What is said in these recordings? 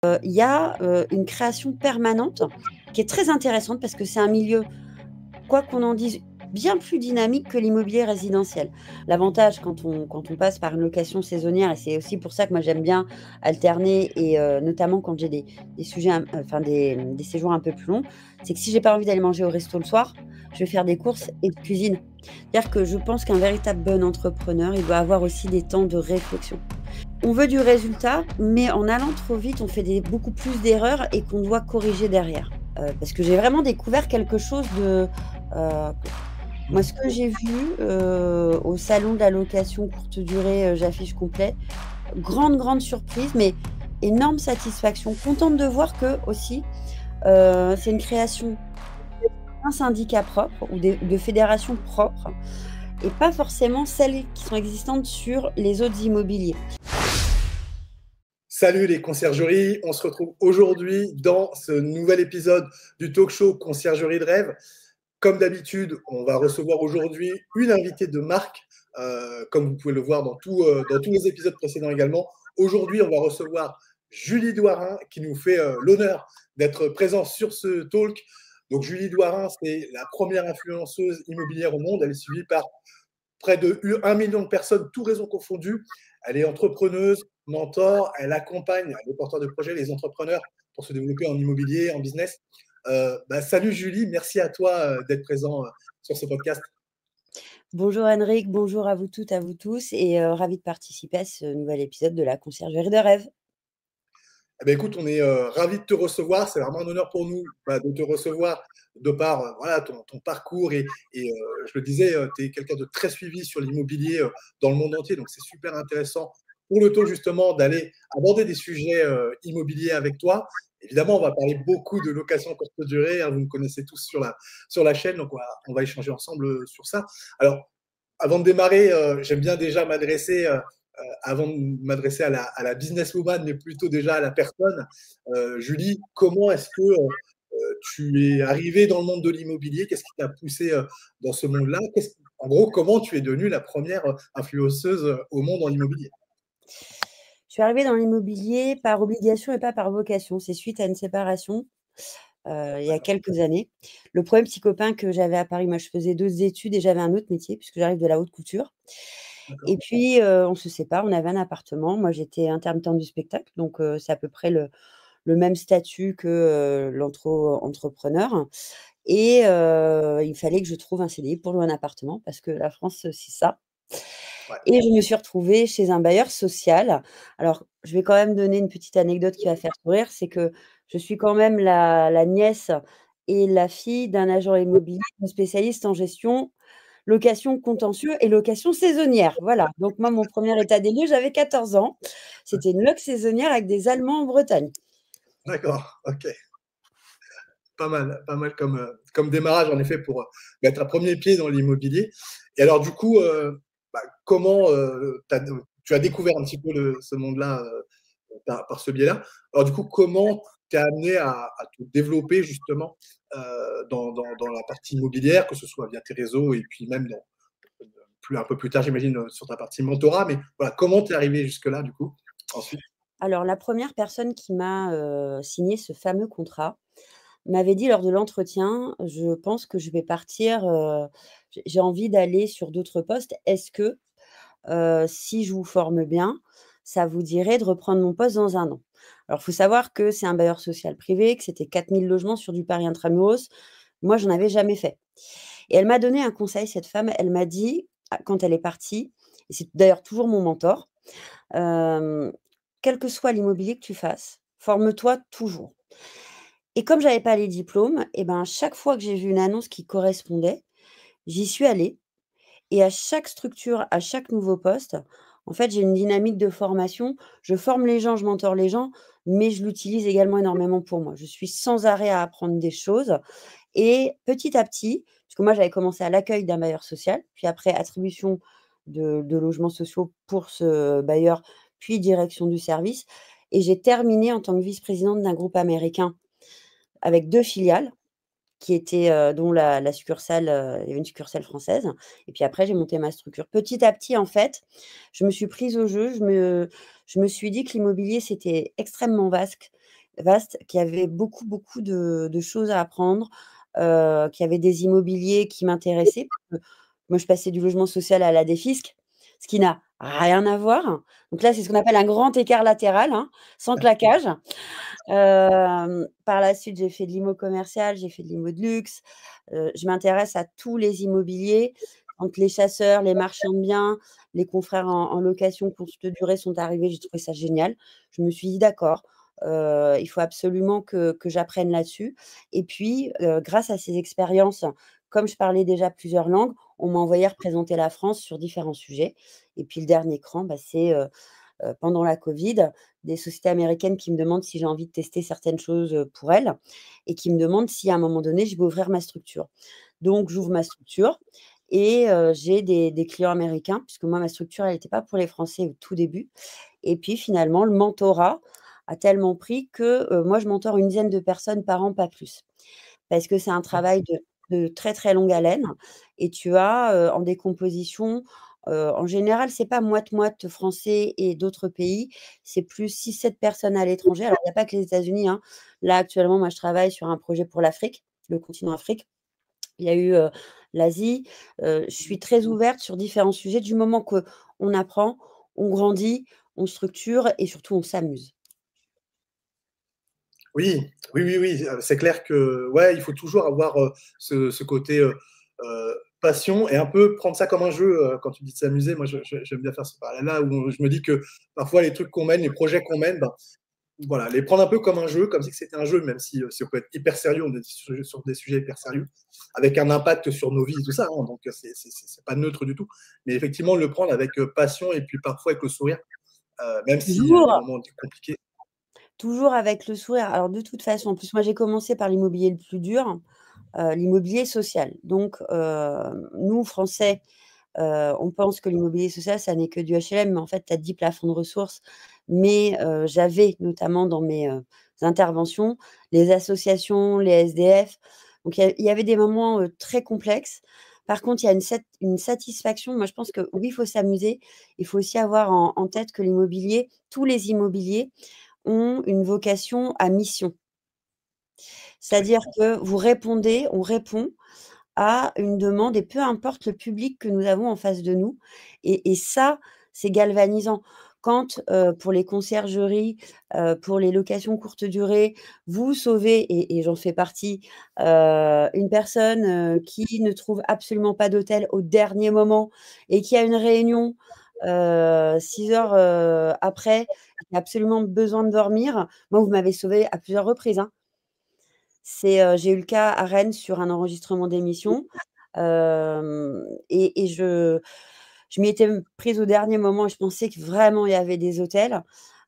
Il y a, une création permanente qui est très intéressante parce que c'est un milieu, quoi qu'on en dise, bien plus dynamique que l'immobilier résidentiel. L'avantage quand on passe par une location saisonnière, et c'est aussi pour ça que moi j'aime bien alterner et notamment quand j'ai des sujets enfin des séjours un peu plus longs, c'est que si j'ai pas envie d'aller manger au resto le soir, je vais faire des courses et de cuisine. C'est-à-dire que je pense qu'un véritable bon entrepreneur, il doit avoir aussi des temps de réflexion. On veut du résultat, mais en allant trop vite, on fait beaucoup plus d'erreurs et qu'on doit corriger derrière. Parce que j'ai vraiment découvert quelque chose de, heu, moi ce que j'ai vu, au salon de la location courte durée, J'affiche complet, grande surprise, mais énorme satisfaction. Contente de voir que aussi, c'est une création d'un syndicat propre ou de fédérations propres et pas forcément celles qui sont existantes sur les autres immobiliers. Salut les conciergeries, on se retrouve aujourd'hui dans ce nouvel épisode du talk show Conciergerie de rêve. Comme d'habitude, on va recevoir aujourd'hui une invitée de marque, comme vous pouvez le voir dans tous les épisodes précédents également. Aujourd'hui, on va recevoir Julie Douarin qui nous fait l'honneur d'être présente sur ce talk. Donc Julie Douarin, c'est la première influenceuse immobilière au monde. Elle est suivie par près de 1 million de personnes, tous réseaux confondus. Elle est entrepreneuse, mentor, elle accompagne les porteurs de projets, les entrepreneurs pour se développer en immobilier, en business. Salut Julie, merci à toi d'être présent sur ce podcast. Bonjour Henrik, bonjour à vous toutes, à vous tous et ravie de participer à ce nouvel épisode de la conciergerie de rêve. Eh bien, écoute, on est ravis de te recevoir. C'est vraiment un honneur pour nous de te recevoir de par voilà, ton parcours. Je le disais, tu es quelqu'un de très suivi sur l'immobilier dans le monde entier. Donc, c'est super intéressant pour le taux, justement, d'aller aborder des sujets immobiliers avec toi. Évidemment, on va parler beaucoup de location courte durée. Hein, vous me connaissez tous sur la chaîne. Donc, on va échanger ensemble sur ça. Alors, avant de démarrer, j'aime bien déjà m'adresser avant de m'adresser à la businesswoman, mais plutôt déjà à la personne. Julie, comment est-ce que tu es arrivée dans le monde de l'immobilier? Qu'est-ce qui t'a poussé dans ce monde-là? En gros, comment tu es devenue la première influenceuse au monde en immobilier? Je suis arrivée dans l'immobilier par obligation et pas par vocation. C'est suite à une séparation, il y a quelques années. Le premier petit copain que j'avais à Paris, moi je faisais d'autres études et j'avais un autre métier puisque j'arrive de la haute couture D'accord. et puis, on se sépare, on avait un appartement. Moi j'étais intermittente du spectacle, donc c'est à peu près le même statut que, entrepreneur et il fallait que je trouve un CDI pour louer un appartement parce que la France, c'est ça. Ouais. Et je me suis retrouvée chez un bailleur social. Alors, je vais quand même donner une petite anecdote qui va faire sourire, c'est que je suis quand même la nièce et la fille d'un agent immobilier, d'une spécialiste en gestion, location contentieux et location saisonnière. Voilà, donc moi, mon premier état des lieux, j'avais 14 ans. C'était une loc saisonnière avec des Allemands en Bretagne. D'accord, ok. Pas mal comme démarrage, en effet, pour mettre un premier pied dans l'immobilier. Et alors, du coup, comment tu as découvert un petit peu ce monde-là par ce biais-là? Alors, du coup, comment tu es amené à te développer justement dans la partie immobilière, que ce soit via tes réseaux et puis même un peu plus tard, j'imagine, sur ta partie mentorat. Mais voilà, comment tu es arrivé jusque-là, du coup, ensuite? Alors, la première personne qui m'a, signé ce fameux contrat m'avait dit lors de l'entretien: «Je pense que je vais partir, j'ai envie d'aller sur d'autres postes. Est-ce que, si je vous forme bien, ça vous dirait de reprendre mon poste dans un an?» Alors, il faut savoir que c'est un bailleur social privé, que c'était 4 000 logements sur du Paris intra-muros. Moi, j'en avais jamais fait et elle m'a donné un conseil, cette femme. Elle m'a dit, quand elle est partie, et c'est d'ailleurs toujours mon mentor, hem: «Quel que soit l'immobilier que tu fasses, forme-toi toujours». Et comme j'avais pas les diplômes, et ben, chaque fois que j'ai vu une annonce qui correspondait, j'y suis allée et à chaque structure, à chaque nouveau poste, en fait, j'ai une dynamique de formation. Je forme les gens, je mentore les gens, mais je l'utilise également énormément pour moi. Je suis sans arrêt à apprendre des choses et petit à petit, parce que moi, j'avais commencé à l'accueil d'un bailleur social, puis après attribution de logements sociaux pour ce bailleur, puis direction du service et j'ai terminé en tant que vice-présidente d'un groupe américain avec 2 filiales qui étaient, dont la succursale, il y avait une succursale française et puis après j'ai monté ma structure. Petit à petit, en fait, je me suis prise au jeu, je me suis dit que l'immobilier, c'était extrêmement vaste, vaste, qui avait beaucoup, beaucoup de choses à apprendre, qui avait des immobiliers qui m'intéressaient. Moi, je passais du logement social à la défisc, ce qui n'a rien à voir. Donc là, c'est ce qu'on appelle un grand écart latéral, hein, sans claquage. Par la suite, j'ai fait de l'immo commercial, j'ai fait de l'immo de luxe. Je m'intéresse à tous les immobiliers. Quand les chasseurs, les marchands de biens, les confrères en location courte durée sont arrivés, j'ai trouvé ça génial. Je me suis dit: «D'accord, il faut absolument que j'apprenne là-dessus» et puis, grâce à ces expériences, comme je parlais déjà plusieurs langues, on m'a envoyée représenter la France sur différents sujets et puis le dernier cran, c'est, pendant la covid, des sociétés américaines qui me demandent si j'ai envie de tester certaines choses, pour elles et qui me demandent si à un moment donné, je vais ouvrir ma structure. Donc j'ouvre ma structure et j'ai des clients américains puisque moi ma structure elle était pas pour les Français au tout début et puis finalement le mentorat a tellement pris que, moi je mentore une dizaine de personnes par an, pas plus. Parce que c'est un travail de très, très longue haleine et tu as, en décomposition, en général, c'est pas moite-moite français et d'autres pays, c'est plus 6-7 personnes à l'étranger. Alors, il y a pas que les États-Unis, hein. Là, actuellement, moi, je travaille sur un projet pour l'Afrique, le continent Afrique. Il y a eu, l'Asie. Je suis très ouverte sur différents sujets du moment qu'on apprend, on grandit, on structure et surtout on s'amuse. Oui, oui, oui, oui, c'est clair que, ouais, il faut toujours avoir, ce côté, passion et un peu prendre ça comme un jeu, quand tu dis de s'amuser. Moi, j'aime bien faire ce parallèle-là où je me dis que parfois les trucs qu'on mène, les projets qu'on mène, ben, voilà, les prendre un peu comme un jeu, comme si c'était un jeu, même si on peut être hyper sérieux, on est sur des sujets hyper sérieux, avec un impact sur nos vies et tout ça, hein, donc c'est pas neutre du tout. Mais effectivement, le prendre avec, passion et puis parfois avec le sourire, même si, des Toujours! moments compliqués. Toujours avec le sourire. Alors de toute façon, en plus moi j'ai commencé par l'immobilier le plus dur, l'immobilier social. Donc, nous Français, on pense que l'immobilier social ça n'est que du HLM, mais en fait tu as 10 plafonds de ressources. Mais, j'avais notamment dans mes, interventions, les associations, les SDF. Donc il y avait des moments, très complexes. Par contre, il y a une satisfaction. Moi je pense que oui, il faut s'amuser. Il faut aussi avoir en tête que l'immobilier, tous les immobiliers ont une vocation à mission. C'est-à-dire que vous répondez on répond à une demande et peu importe le public que nous avons en face de nous et ça, c'est galvanisant. Quand, pour les conciergeries, pour les locations courte durée, vous sauvez et j'en fais partie, une personne, qui ne trouve absolument pas d'hôtel au dernier moment et qui a une réunion, 6 heures, après, qui a absolument besoin de dormir. Moi, vous m'avez sauvée à plusieurs reprises, hein. J'ai eu le cas à Rennes sur un enregistrement d'émission, et je m'y étais prise au dernier moment et je pensais que vraiment il y avait des hôtels.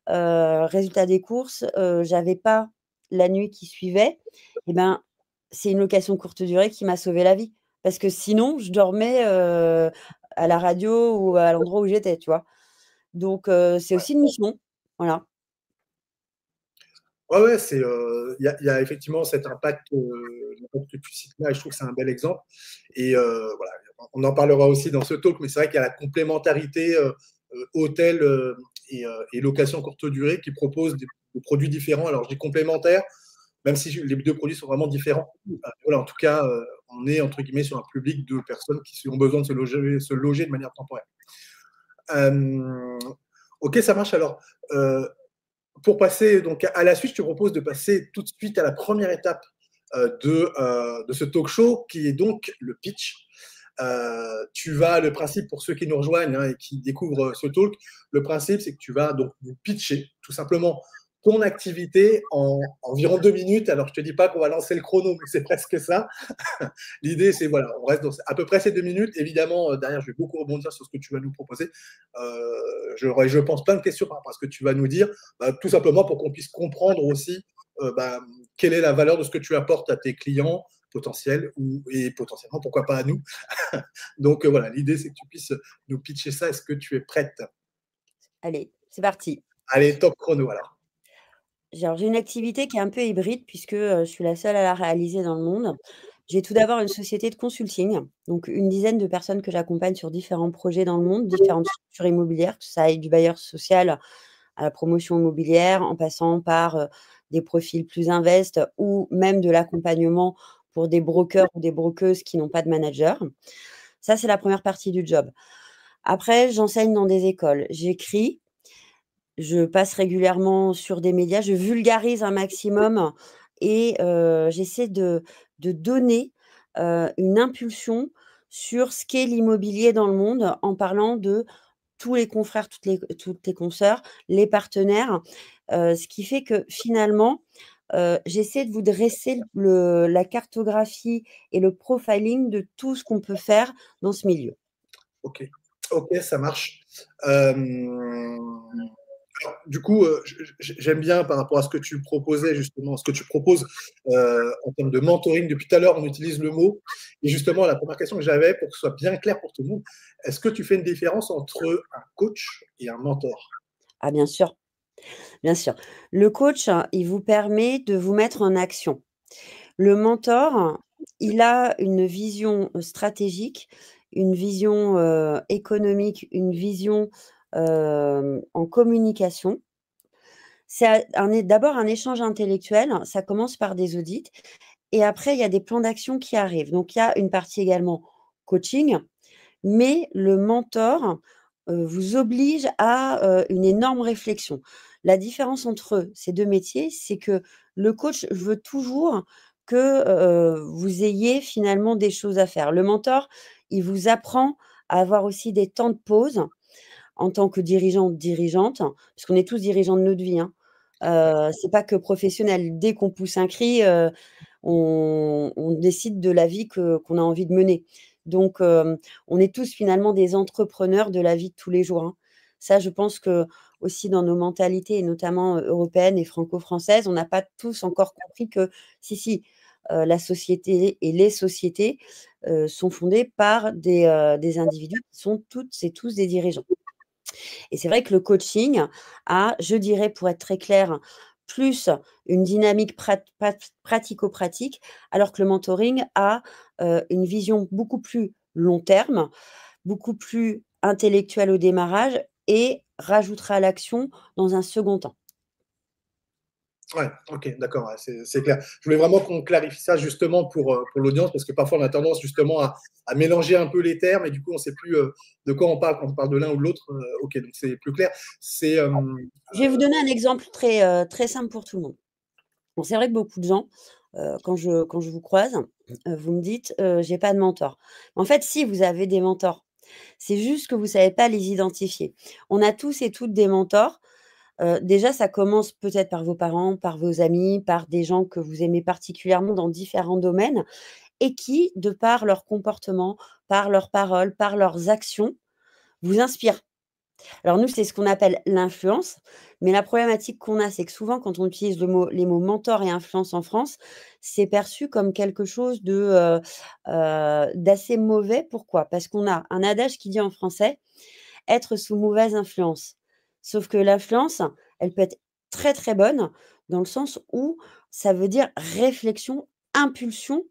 Résultat des courses, j'avais pas la nuit qui suivait et ben, c'est une location courte durée qui m'a sauvé la vie. Parce que sinon je dormais, à la radio ou à l'endroit où j'étais, tu vois? Donc c'est Ouais. aussi une mission, voilà. Ouais, ouais, il y a effectivement cet impact, l'impact que tu cites là et je trouve que c'est un bel exemple et voilà, on en parlera aussi dans ce talk, mais c'est vrai qu'il y a la complémentarité, hôtel, et location courte durée qui proposent des produits différents. Alors je dis complémentaires, même si les 2 produits sont vraiment différents. Voilà, en tout cas, on est entre guillemets sur un public de personnes qui ont besoin de se loger de manière temporaire. Hem, OK, ça marche alors, pour passer donc à la suite, je te propose de passer tout de suite à la première étape de ce talk show qui est donc le pitch. Le principe pour ceux qui nous rejoignent hein, et qui découvrent ce talk, le principe c'est que tu vas donc vous pitcher tout simplement ton activité en environ 2 minutes. Alors je te dis pas qu'on va lancer le chrono, mais c'est presque ça. L'idée, c'est voilà, on reste dans à peu près ces 2 minutes. Évidemment, derrière, je vais beaucoup rebondir sur ce que tu vas nous proposer. J'aurai, je pense, plein de questions par rapport à ce que tu vas nous dire, tout simplement pour qu'on puisse comprendre aussi quelle est la valeur de ce que tu apportes à tes clients potentiels et potentiellement, pourquoi pas à nous. Donc voilà, l'idée, c'est que tu puisses nous pitcher ça. Est-ce que tu es prête? Allez, c'est parti. Allez, top chrono alors. J'ai une activité qui est un peu hybride puisque, je suis la seule à la réaliser dans le monde. J'ai tout d'abord une société de consulting, donc une dizaine de personnes que j'accompagne sur différents projets dans le monde, différentes structures immobilières, que ça aille du bailleur social à la promotion immobilière, en passant par, des profils plus invests ou même de l'accompagnement pour des brokers ou des brokeuses qui n'ont pas de manager. Ça, c'est la première partie du job. Après, j'enseigne dans des écoles, j'écris, je passe régulièrement sur des médias, je vulgarise un maximum et j'essaie de donner, une impulsion sur ce qu'est l'immobilier dans le monde en parlant de tous les confrères, toutes les consoeurs, les partenaires, ce qui fait que finalement, j'essaie de vous dresser la cartographie et le profiling de tout ce qu'on peut faire dans ce milieu. OK. OK, ça marche. Alors, du coup, j'aime bien par rapport à ce que tu proposais justement, ce que tu proposes en termes de mentoring. Depuis tout à l'heure, on utilise le mot. Et justement, la première question que j'avais, pour que ce soit bien clair pour tout le monde, est-ce que tu fais une différence entre un coach et un mentor? Ah bien sûr, bien sûr. Le coach, il vous permet de vous mettre en action. Le mentor, il a une vision, stratégique, une vision, économique, une vision, en communication. C'est d'abord un échange intellectuel, ça commence par des audits et après il y a des plans d'action qui arrivent. Donc il y a une partie également coaching, mais le mentor, vous oblige à, une énorme réflexion. La différence entre ces 2 métiers, c'est que le coach veut toujours que, vous ayez finalement des choses à faire. Le mentor, il vous apprend à avoir aussi des temps de pause en tant que dirigeant ou dirigeante, parce qu'on est tous dirigeants de notre vie, hein. Ouais, C'est pas que professionnel. Dès qu'on pousse un cri, on décide de la vie qu'on a envie de mener. Donc, on est tous finalement des entrepreneurs de la vie de tous les jours, hein. Ça, je pense que aussi dans nos mentalités et notamment, européennes et franco-françaises, on n'a pas tous encore compris que si, la société et les sociétés, sont fondées par des individus qui sont toutes et tous des dirigeants. Et c'est vrai que le coaching a, je dirais pour être très claire, plus une dynamique pratico-pratique, alors que le mentoring a, une vision beaucoup plus long terme, beaucoup plus intellectuelle au démarrage et rajoutera l'action dans un second temps. ouais, OK, d'accord, ouais, c'est clair. Je voulais vraiment qu'on clarifie ça justement pour l'audience, parce que parfois on a tendance justement à mélanger un peu les termes et du coup on ne sait plus de quoi on parle quand on parle de l'un ou de l'autre. OK, donc c'est plus clair. C'est Je vais vous donner un exemple très, très simple pour tout le monde. Bon, c'est vrai que beaucoup de gens, quand je vous croise, vous me dites: «J'ai pas de mentor». En fait, si, vous avez des mentors. C'est juste que vous savez pas les identifier. On a tous et toutes des mentors. Déjà, ça commence peut-être par vos parents, par vos amis, par des gens que vous aimez particulièrement dans différents domaines et qui, de par leur comportement, par leurs paroles, par leurs actions, vous inspirent. Alors nous, c'est ce qu'on appelle l'influence, mais la problématique qu'on a, c'est que souvent quand on utilise les mots mentor et influence en France, c'est perçu comme quelque chose d'assez mauvais. Pourquoi? Parce qu'on a un adage qui dit en français: «Être sous mauvaise influence». Sauf que l'influence, elle peut être très, très bonne dans le sens où ça veut dire réflexion, impulsion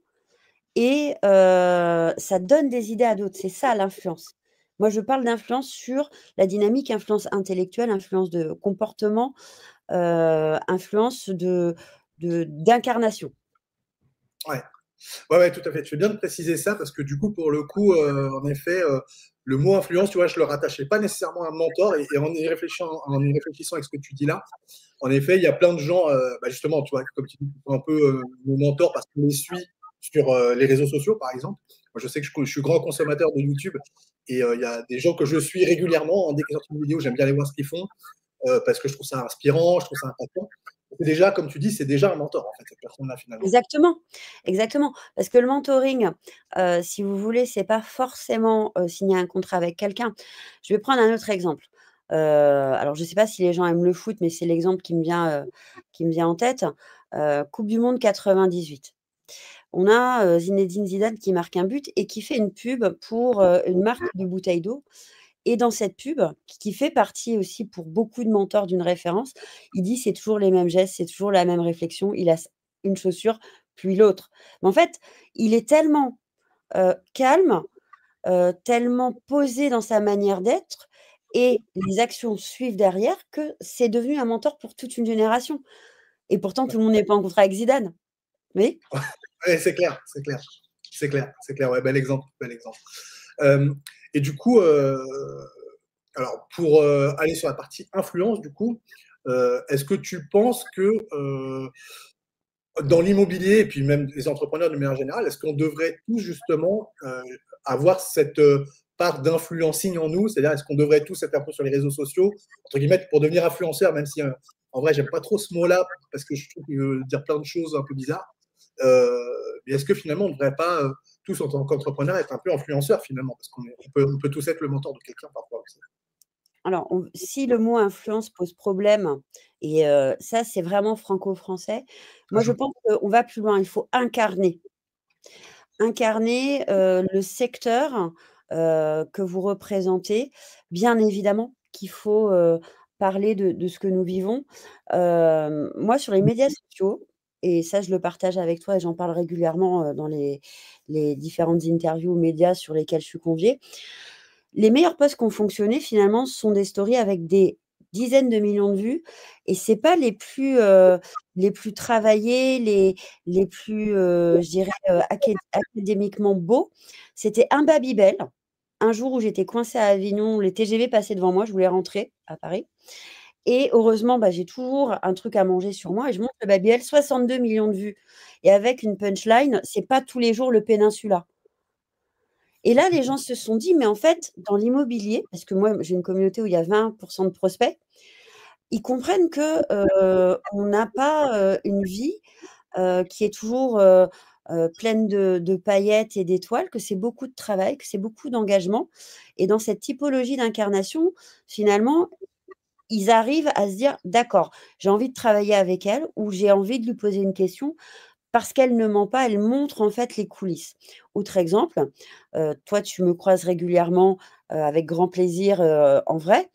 et ça donne des idées à d'autres. C'est ça l'influence. Moi, je parle d'influence sur la dynamique, influence intellectuelle, influence de comportement, influence d'incarnation. ouais. Ouais, ouais, tout à fait. Tu fais bien de préciser ça parce que du coup, pour le coup, en effet, le mot influence, tu vois, je le rattachais pas nécessairement à un mentor et en y réfléchissant avec ce que tu dis là, en effet, il y a plein de gens, bah, justement, tu vois, comme tu dis, qui sont un peu, nos mentors parce qu'on les suit sur, les réseaux sociaux, par exemple. Moi, je sais que je suis grand consommateur de YouTube et il y a des gens que je suis régulièrement. Dès qu'ils sortent une vidéo, j'aime bien aller voir ce qu'ils font, parce que je trouve ça inspirant, je trouve ça impactant. C'est déjà, comme tu dis, c'est déjà un mentor, en fait, cette personne-là, finalement. Exactement, exactement. Parce que le mentoring, si vous voulez, c'est pas forcément, signer un contrat avec quelqu'un. Je vais prendre un autre exemple. Alors je sais pas si les gens aiment le foot, mais c'est l'exemple qui me vient en tête. Coupe du monde 98. On a, Zinedine Zidane qui marque un but et qui fait une pub pour, une marque de bouteilles d'eau et dans cette pub, qui fait partie aussi pour beaucoup de mentors d'une référence, il dit: «C'est toujours les mêmes gestes, c'est toujours la même réflexion». Il a une chaussure, puis l'autre. Mais en fait, il est tellement, calme, tellement posé dans sa manière d'être et les actions suivent derrière que c'est devenu un mentor pour toute une génération. Et pourtant, tout le monde n'est pas en contrat avec Zidane. Oui. Ouais, c'est clair, c'est clair, c'est clair, c'est clair. Ouais, bel exemple, bel exemple. Euh, et du coup, alors pour aller sur la partie influence, du coup, est-ce que tu penses que dans l'immobilier et puis même les entrepreneurs de manière générale, est-ce qu'on devrait tous justement avoir cette part d'influencing en nous? C'est-à-dire, est-ce qu'on devrait tous être un peu sur les réseaux sociaux, entre guillemets, pour devenir influenceur, même si en vrai, j'aime pas trop ce mot-là parce que je trouve qu'il veut dire plein de choses un peu bizarres. Mais est-ce que finalement, on ne devrait pas tous, en tant qu'entrepreneur, être un peu influenceurs finalement? Parce on peut tous être le mentor de quelqu'un parfois aussi. Alors, si le mot influence pose problème, et ça, c'est vraiment franco-français, Ah, moi, je pense qu'on va plus loin. Il faut incarner le secteur que vous représentez. Bien évidemment qu'il faut parler de ce que nous vivons. Moi, sur les médias sociaux, et ça, je le partage avec toi et j'en parle régulièrement dans les différentes interviews médias sur lesquelles je suis conviée. Les meilleurs posts qui ont fonctionné finalement, ce sont des stories avec des dizaines de millions de vues et c'est pas les plus travaillés, les plus, je dirais, académiquement beaux. C'était un Babybel, un jour où j'étais coincée à Avignon, les TGV passaient devant moi, je voulais rentrer à Paris et heureusement, bah, j'ai toujours un truc à manger sur moi et je monte le Babybel, 62 millions de vues et avec une punchline: «C'est pas tous les jours le Péninsula». Et là, les gens se sont dit: «Mais en fait, dans l'immobilier», parce que moi, j'ai une communauté où il y a 20 de prospects, ils comprennent que, on n'a pas, une vie, qui est toujours, pleine de paillettes et d'étoiles, que c'est beaucoup de travail, que c'est beaucoup d'engagement et dans cette typologie d'incarnation, finalement, ils arrivent à se dire: «D'accord, j'ai envie de travailler avec elle» ou «J'ai envie de lui poser une question» parce qu'elle ne ment pas, elle montre en fait les coulisses. Autre exemple, toi tu me croises régulièrement, avec grand plaisir, en vrai.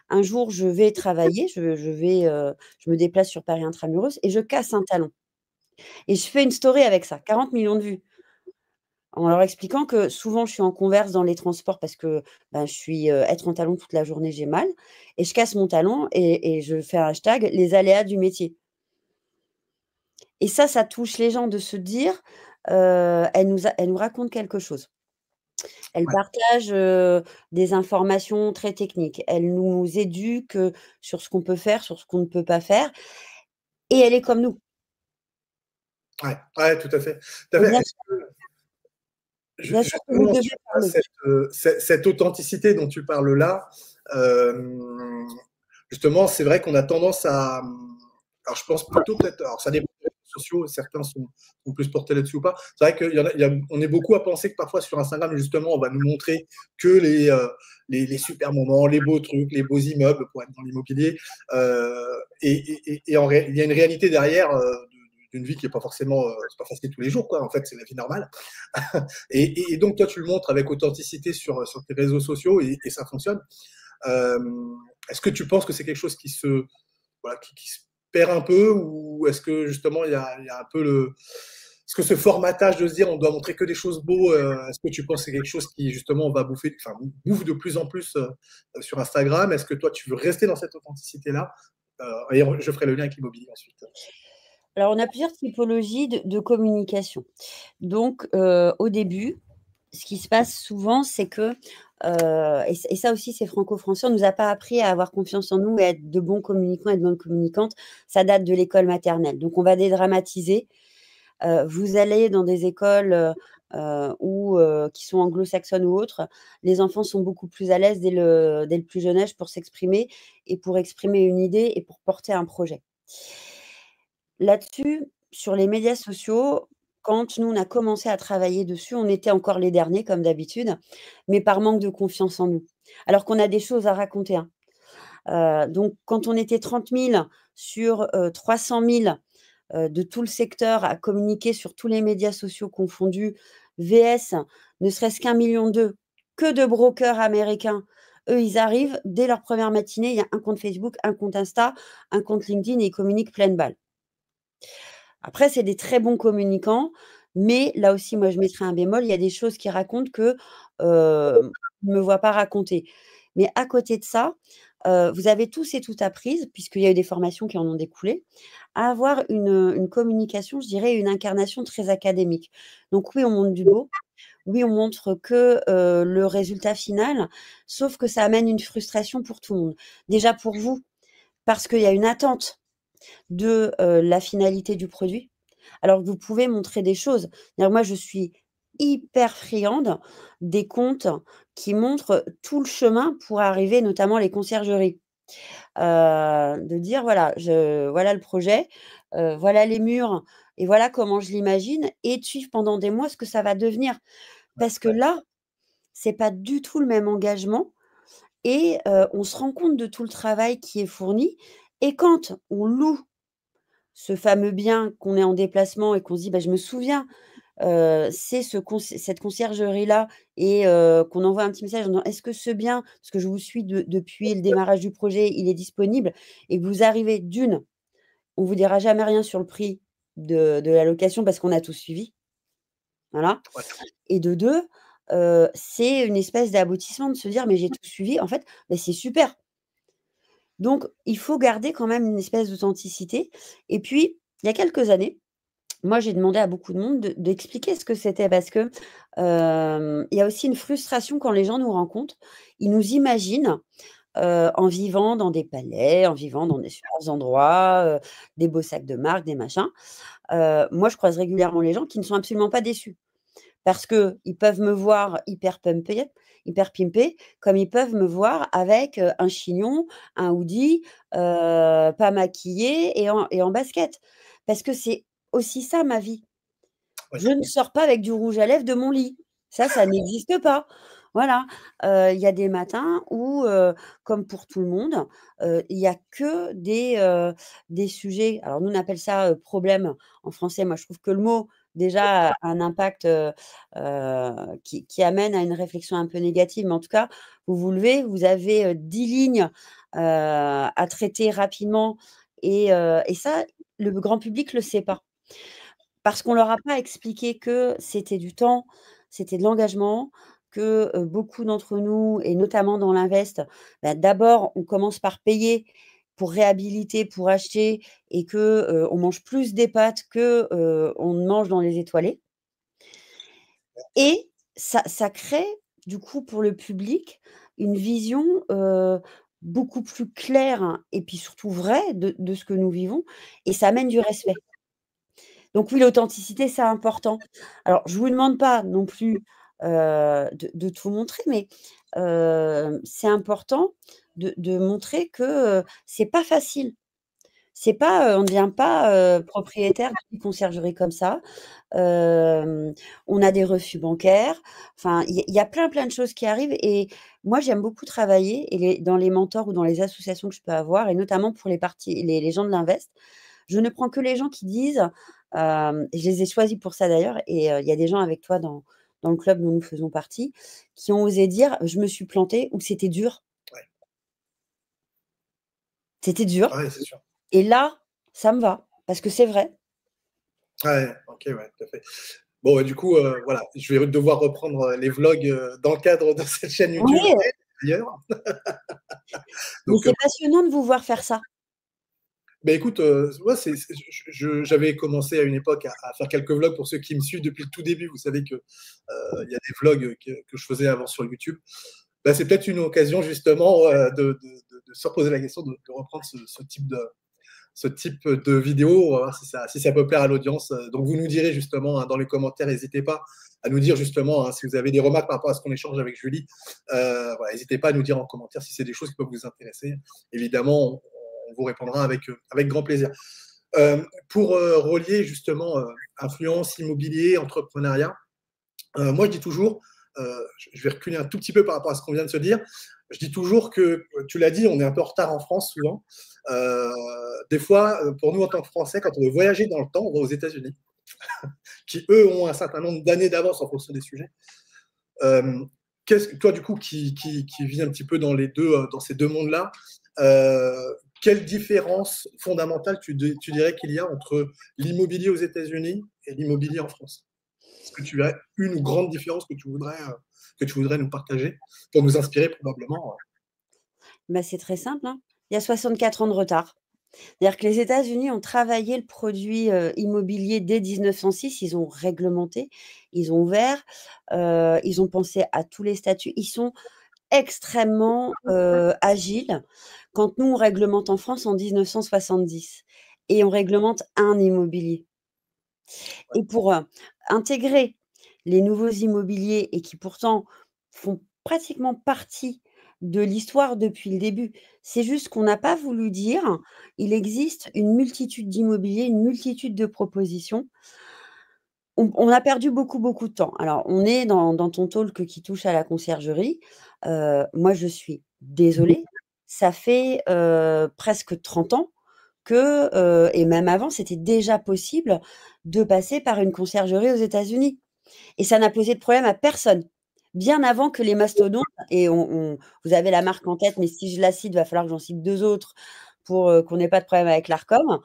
Un jour je vais travailler, je me déplace sur Paris intra-muros et je casse un talon et je fais une story avec ça, 40 millions de vues. En leur expliquant que souvent je suis en converse dans les transports parce que, ben, je suis, être en talons toute la journée, j'ai mal et je casse mon talon et je fais un hashtag: «Les aléas du métier». Et ça touche les gens de se dire, elle nous raconte quelque chose. Elle Ouais. partage, des informations très techniques. Elle nous éduque, sur ce qu'on peut faire, sur ce qu'on ne peut pas faire et elle est comme nous. Ouais, ouais, tout à fait. Tout à Et fait. Est-ce que bien sûr que vous justement devez sur parler. cette authenticité dont tu parles là, hem, justement, c'est vrai qu'on a tendance à, alors je pense plutôt peut-être, alors ça dépend des réseaux sociaux, certains sont plus portés là-dessus ou pas. C'est vrai qu'il y a on est beaucoup à penser que parfois sur Instagram, justement, on va nous montrer que les super moments, les beaux trucs, les beaux immeubles pour être dans l'immobilier, et il y a une réalité derrière, d'une vie qui est pas forcément, c'est pas facile tous les jours, quoi. En fait, c'est la vie normale. Et donc, toi, tu le montres avec authenticité sur tes réseaux sociaux et ça fonctionne. Euh, Est-ce que tu penses que c'est quelque chose voilà, qui se perd un peu ou est-ce que justement il y a un peu est-ce que ce formatage de se dire on doit montrer que des choses beaux, est-ce que tu penses que c'est quelque chose qui justement va bouffe de plus en plus sur Instagram? Est-ce que toi tu veux rester dans cette authenticité-là? Et je ferai le lien avec l'immobilier ensuite. Alors on a plusieurs typologies de communication. Donc, au début, ce qui se passe souvent, c'est que, et ça aussi c'est franco-français, on nous a pas appris à avoir confiance en nous et à être de bons communicants et de bonnes communicantes. Ça date de l'école maternelle. Donc on va dédramatiser. Vous allez dans des écoles, où, qui sont anglo-saxonnes ou autres, les enfants sont beaucoup plus à l'aise dès le plus jeune âge pour s'exprimer et pour exprimer une idée et pour porter un projet. Là-dessus, sur les médias sociaux, quand nous, on a commencé à travailler dessus, on était encore les derniers comme d'habitude, mais par manque de confiance en nous. Alors qu'on a des choses à raconter, hein. Donc quand on était 30 000 sur, 300 000, de tout le secteur à communiquer sur tous les médias sociaux confondus, VS ne serait-ce qu'1 million 2 que de brokers américains. Eux, ils arrivent, dès leur première matinée, il y a un compte Facebook, un compte Insta, un compte LinkedIn et ils communiquent pleine balle. Après, c'est des très bons communicants, mais là aussi, moi, je mettrais un bémol. Il y a des choses qu'ils racontent que, on ne me voit pas raconter. Mais à côté de ça, vous avez tous et toutes appris, puisqu'il y a eu des formations qui en ont découlé, à avoir une communication, je dirais, une incarnation très académique. Donc oui, on montre du beau, oui, on montre que, le résultat final, sauf que ça amène une frustration pour tout le monde. Déjà pour vous, parce qu'il y a une attente de, la finalité du produit, alors que vous pouvez montrer des choses. D'ailleurs moi, je suis hyper friande des comptes qui montrent tout le chemin pour arriver, notamment les conciergeries. De dire: «Voilà le projet, voilà les murs et voilà comment je l'imagine» et de suivre pendant des mois ce que ça va devenir. Parce que Ouais. là, c'est pas du tout le même engagement et on se rend compte de tout le travail qui est fourni et quand on loue ce fameux bien, qu'on est en déplacement et qu'on se dit: «Bah, je me souviens, c'est cette conciergerie-là» et qu'on envoie un petit message en disant: «Est-ce que ce bien» parce que je vous suis depuis le démarrage du projet, «il est disponible?» et que vous arrivez, d'une, on vous dira jamais rien sur le prix de la location parce qu'on a tout suivi, voilà Ouais. et de 2, c'est une espèce d'aboutissement de se dire: «Mais j'ai tout suivi, en fait, mais c'est super». Donc il faut garder quand même une espèce d'authenticité et puis, il y a quelques années, moi, j'ai demandé à beaucoup de monde d'expliquer ce que c'était parce que, il y a aussi une frustration quand les gens nous rencontrent. Ils nous imaginent, en vivant dans des palais, en vivant dans des super endroits, des beaux sacs de marque, des machins. Moi, je croise régulièrement les gens qui ne sont absolument pas déçus. Parce qu'ils peuvent me voir hyper pimpée, comme ils peuvent me voir avec, un chignon, un hoodie, pas maquillée et en basket. Parce que c'est aussi ça ma vie. Ouais. Je ne sors pas avec du rouge à lèvres de mon lit. Ça n'existe pas. Voilà, il y a des matins où, comme pour tout le monde, il y a que des sujets alors nous on appelle ça, problème en français. Moi je trouve que le mot déjà a un impact, qui amène à une réflexion un peu négative, mais en tout cas, vous vous levez, vous avez, 10 lignes, à traiter rapidement et ça, le grand public le sait pas. Parce qu'on leur a pas expliqué que c'était du temps, c'était de l'engagement, que, beaucoup d'entre nous et notamment dans l'invest, bah, d'abord on commence par payer pour réhabiliter, pour acheter et que, on mange plus des pâtes que, on ne mange dans les étoilés et ça crée du coup pour le public une vision, beaucoup plus claire et puis surtout vraie de ce que nous vivons et ça amène du respect. Donc oui, l'authenticité, c'est important. Alors, je vous demande pas non plus, de tout montrer, mais, c'est important de montrer que, c'est pas facile. C'est pas, on ne devient pas, propriétaire d'une conciergerie comme ça. Hem, on a des refus bancaires. Enfin, il y a plein, plein de choses qui arrivent et moi, j'aime beaucoup travailler et dans les mentors ou dans les associations que je peux avoir et notamment pour les gens de l'invest, je ne prends que les gens qui disent, et je les ai choisis pour ça d'ailleurs et il y a des gens avec toi dans le club dont nous faisons partie, qui ont osé dire: «Je me suis planté» ou «C'était dur». Ouais. C'était dur Ouais, c'est sûr. et là, ça me va parce que c'est vrai. Ouais, OK, ouais, tout à fait. Bon, et du coup, voilà, je vais devoir reprendre, les vlogs, dans le cadre de cette chaîne YouTube Oui, et d'ailleurs. mais Donc, c'est passionnant de vous voir faire ça. beh, écoute, ouais, c'est j'avais commencé à une époque à faire quelques vlogs pour ceux qui me suivent depuis le tout début. Vous savez que, il y a des vlogs que je faisais avant sur YouTube. Bah, c'est peut-être une occasion justement, de se reposer la question de reprendre ce type de vidéo. On va voir si ça peut plaire à l'audience. Donc vous nous direz justement, hein, dans les commentaires, n'hésitez pas à nous dire justement, hein, si vous avez des remarques par rapport à ce qu'on échange avec Julie. Voilà, n'hésitez pas à nous dire en commentaire si c'est des choses qui peuvent vous intéresser. Évidemment, on vous répondra avec grand plaisir. Pour relier justement influence, immobilier, entrepreneuriat, moi je dis toujours, je vais reculer un tout petit peu par rapport à ce qu'on vient de se dire. Je dis toujours que, tu l'as dit, on est un peu en retard en France souvent. Euh, des fois, pour nous en tant que Français, quand on veut voyager dans le temps, on va aux États-Unis, qui eux ont un certain nombre d'années d'avance en fonction des sujets. Euh, Toi, du coup, qui vis un petit peu dans ces deux mondes-là, quelle différence fondamentale tu dirais qu'il y a entre l'immobilier aux États-Unis et l'immobilier en France? Est-ce que tu verrais une grande différence que tu voudrais nous partager pour nous inspirer probablement? Bah, c'est très simple, hein. Il y a 64 ans de retard. C'est-à-dire que les États-Unis ont travaillé le produit, immobilier dès 1906. Ils ont réglementé, ils ont ouvert, ils ont pensé à tous les statuts. Ils sont extrêmement, agiles. Quand nous, on réglemente en France en 1970 et on réglemente un immobilier. Et pour, intégrer les nouveaux immobiliers et qui pourtant font pratiquement partie de l'histoire depuis le début. C'est juste qu'on n'a pas voulu dire: «Il existe une multitude d'immobiliers, une multitude de propositions». On a perdu beaucoup, beaucoup de temps. Alors on est dans ton talk qui touche à la conciergerie. Moi je suis désolée, ça fait, presque 30 ans que, et même avant, c'était déjà possible de passer par une conciergerie aux États-Unis et ça n'a posé de problème à personne. Bien avant que les mastodontes et on vous avez la marque en tête, mais si je la cite, va falloir que j'en cite 2 autres pour, qu'on n'ait pas de problème avec l'Arcom.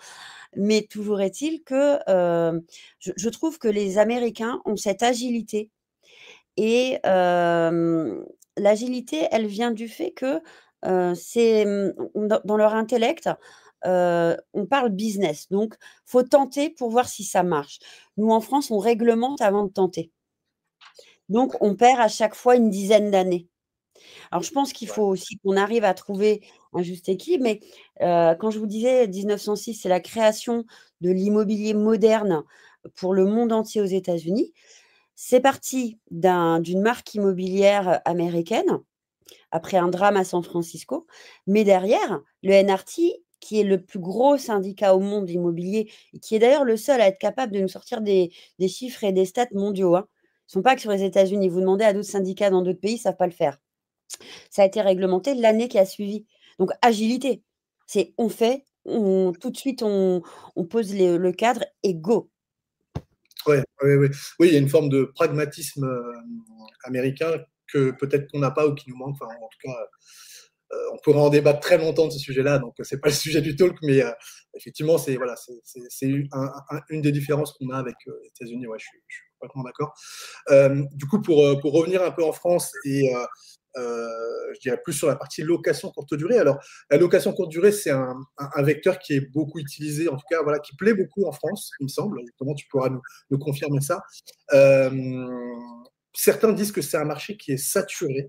Mais toujours est-il que, je trouve que les Américains ont cette agilité et l'agilité, elle vient du fait que, c'est, dans leur intellect, on parle business, donc faut tenter pour voir si ça marche. Nous, en France, on réglemente avant de tenter. Donc on perd à chaque fois une dizaine d'années. Alors je pense qu'il Ouais, faut aussi qu'on arrive à trouver un juste équilibre, mais quand je vous disais 1906, c'est la création de l'immobilier moderne pour le monde entier aux États-Unis. C'est parti d'une marque immobilière américaine, après un drame à San Francisco, mais derrière, le NRT, qui est le plus gros syndicat au monde immobilier et qui est d'ailleurs le seul à être capable de nous sortir des chiffres et des stats mondiaux, hein. Ils sont pas que sur les États-Unis. Vous demandez à d'autres syndicats dans d'autres pays, ils savent pas le faire. Ça a été réglementé l'année qui a suivi. Donc agilité, c'est on fait, on tout de suite on pose le cadre et go. ouais, ouais, ouais. Oui, il y a une forme de pragmatisme, américain que peut-être qu'on n'a pas ou qui nous manque. Enfin, en tout cas, on pourrait en débattre très longtemps de ce sujet-là, donc c'est pas le sujet du talk, mais effectivement, c'est voilà, c'est une des différences qu'on a avec les États-Unis. Ouais, je suis complètement d'accord. Du coup, pour revenir un peu en France et je dirais plus sur la partie location courte durée. Alors, la location courte durée, c'est un vecteur qui est beaucoup utilisé, en tout cas, voilà, qui plaît beaucoup en France, il me semble. Comment tu pourras nous confirmer ça? Euh, Certains disent que c'est un marché qui est saturé.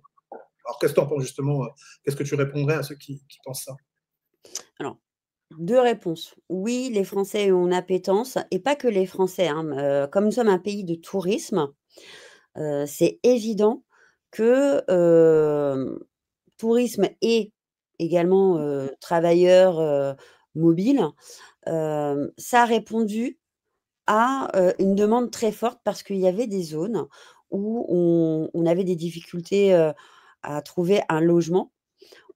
Alors, qu'est-ce que tu en penses justement? Qu'est-ce que tu répondrais à ceux qui pensent ça? Alors 2 réponses. Oui, les Français ont une appétence et pas que les Français, hein, comme nous sommes un pays de tourisme, c'est évident que, tourisme et également, travailleurs, mobiles, ça a répondu à, une demande très forte parce qu'il y avait des zones où on avait des difficultés, à trouver un logement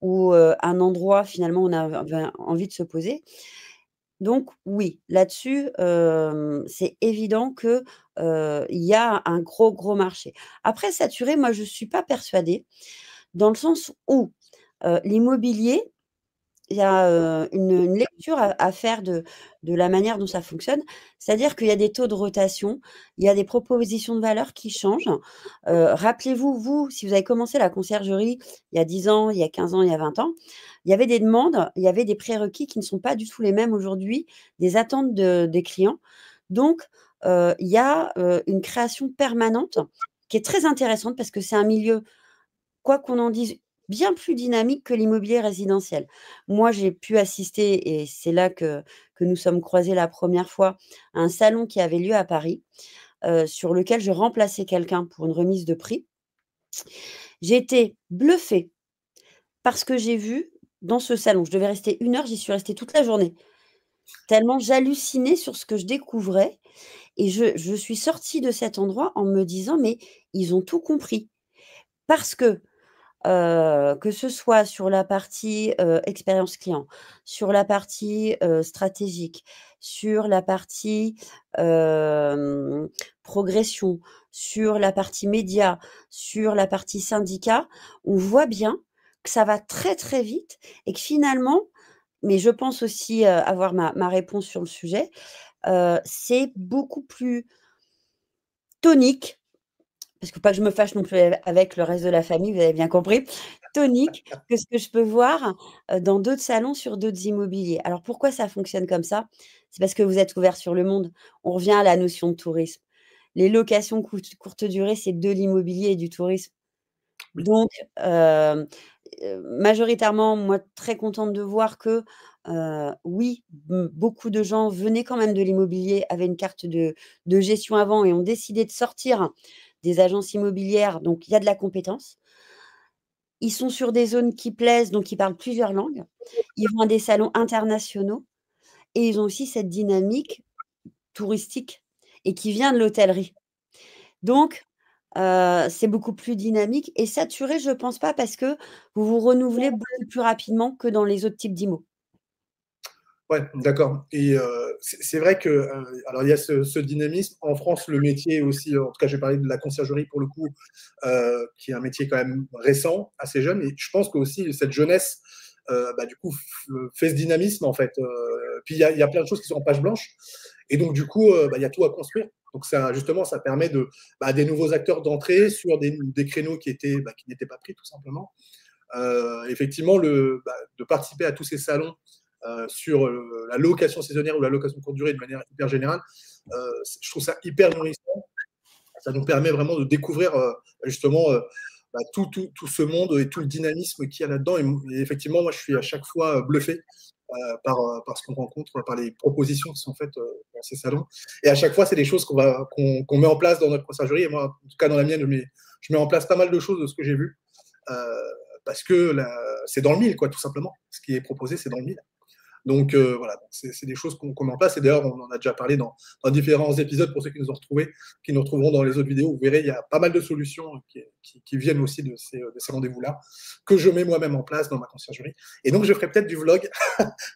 ou, un endroit finalement où on avait envie de se poser. Donc oui, là-dessus, c'est évident que, il y a un gros, gros marché. Après saturé, moi je suis pas persuadée, dans le sens où, l'immobilier, il y a, une lecture à faire de la manière dont ça fonctionne. C'est-à-dire qu'il y a des taux de rotation, il y a des propositions de valeur qui changent. Rappelez-vous, vous, si vous avez commencé la conciergerie il y a 10 ans, il y a 15 ans, il y a 20 ans, il y avait des demandes, il y avait des prérequis qui ne sont pas du tout les mêmes aujourd'hui, des attentes des clients. Donc, il y a, une création permanente qui est très intéressante parce que c'est un milieu, quoi qu'on en dise, bien plus dynamique que l'immobilier résidentiel. Moi, j'ai pu assister et c'est là que nous sommes croisés la première fois, à un salon qui avait lieu à Paris, sur lequel je remplaçais quelqu'un pour une remise de prix. J'ai été bluffée par ce que j'ai vu dans ce salon. Je devais rester 1 heure, j'y suis restée toute la journée, tellement j'hallucinais sur ce que je découvrais et je suis sortie de cet endroit en me disant: «Mais ils ont tout compris». Parce que ce soit sur la partie, expérience client, sur la partie, stratégique, sur la partie, hem, progression, sur la partie média, sur la partie syndicat, on voit bien que ça va très, très vite et que finalement, mais je pense aussi, avoir ma réponse sur le sujet, c'est beaucoup plus tonique parce que pas que je me fâche non plus avec le reste de la famille, vous avez bien compris, tonique que ce que je peux voir, dans d'autres salons sur d'autres immobiliers. Alors pourquoi ça fonctionne comme ça? C'est parce que vous êtes ouvert sur le monde. On revient à la notion de tourisme. Les locations courte durée, c'est de l'immobilier et du tourisme. Oui, Donc, majoritairement, moi, très contente de voir que, oui, beaucoup de gens venaient quand même de l'immobilier, avaient une carte de gestion avant et ont décidé de sortir des agences immobilières, donc il y a de la compétence. Ils sont sur des zones qui plaisent, donc ils parlent plusieurs langues. Ils vont à des salons internationaux et ils ont aussi cette dynamique touristique et qui vient de l'hôtellerie. Donc, c'est beaucoup plus dynamique et saturé, je pense pas parce que vous vous renouvelez beaucoup plus rapidement que dans les autres types d'IMO. ouais, d'accord. Et c'est vrai que, alors il y a ce dynamisme. En France, le métier aussi, en tout cas, je vais parler de la conciergerie pour le coup, qui est un métier quand même récent, assez jeune. Et je pense qu'aussi cette jeunesse, bah, du coup, fait ce dynamisme en fait. Puis il y a plein de choses qui sont en page blanche. Et donc du coup, bah, il y a tout à construire. Donc ça, justement, ça permet des nouveaux acteurs d'entrer sur des créneaux qui n'étaient pas pris tout simplement. Effectivement, de participer à tous ces salons sur la location saisonnière ou la location courte durée de manière hyper générale, je trouve ça hyper nourrissant. Ça nous permet vraiment de découvrir justement tout ce monde et tout le dynamisme qu'il y a là-dedans. Et effectivement, moi, je suis à chaque fois bluffé par ce qu'on rencontre, par les propositions qui sont faites dans ces salons. Et à chaque fois, c'est des choses qu'on met en place dans notre conciergerie. Et moi, en tout cas, dans la mienne, je mets en place pas mal de choses de ce que j'ai vu. Euh, Parce que c'est dans le mille, quoi, tout simplement. Ce qui est proposé, c'est dans le mille. Donc voilà, c'est des choses qu'on met en place. Et d'ailleurs, on en a déjà parlé dans différents épisodes pour ceux qui nous ont retrouvés, qui nous retrouveront dans les autres vidéos. Vous verrez, il y a pas mal de solutions qui viennent aussi de ces rendez-vous-là, que je mets moi-même en place dans ma conciergerie. Et donc, je ferai peut-être du vlog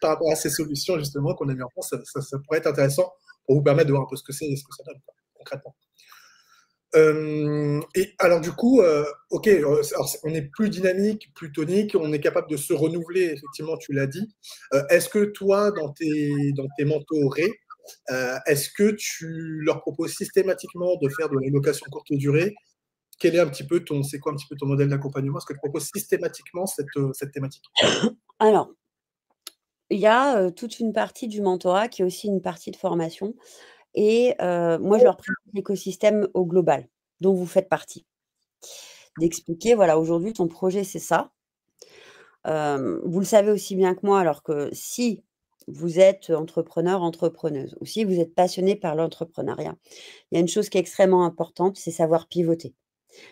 par rapport à ces solutions, justement, qu'on a mis en place. Ça pourrait être intéressant pour vous permettre de voir un peu ce que c'est et ce que ça donne, quoi, concrètement. Et alors du coup, ok, alors, on est plus dynamique, plus tonique, on est capable de se renouveler, effectivement, tu l'as dit. Est-ce que toi, dans tes mentorés, est-ce que tu leur proposes systématiquement de faire de la location courte durée? C'est quoi un petit peu ton modèle d'accompagnement? Est-ce que tu proposes systématiquement cette thématique? Alors, il y a, toute une partie du mentorat qui est aussi une partie de formation et moi, je leur présente l'écosystème au global, dont vous faites partie. D'expliquer, voilà, aujourd'hui, ton projet, c'est ça. Vous le savez aussi bien que moi, alors que si vous êtes entrepreneur, entrepreneuse ou si vous êtes passionné par l'entrepreneuriat, il y a une chose qui est extrêmement importante, c'est savoir pivoter.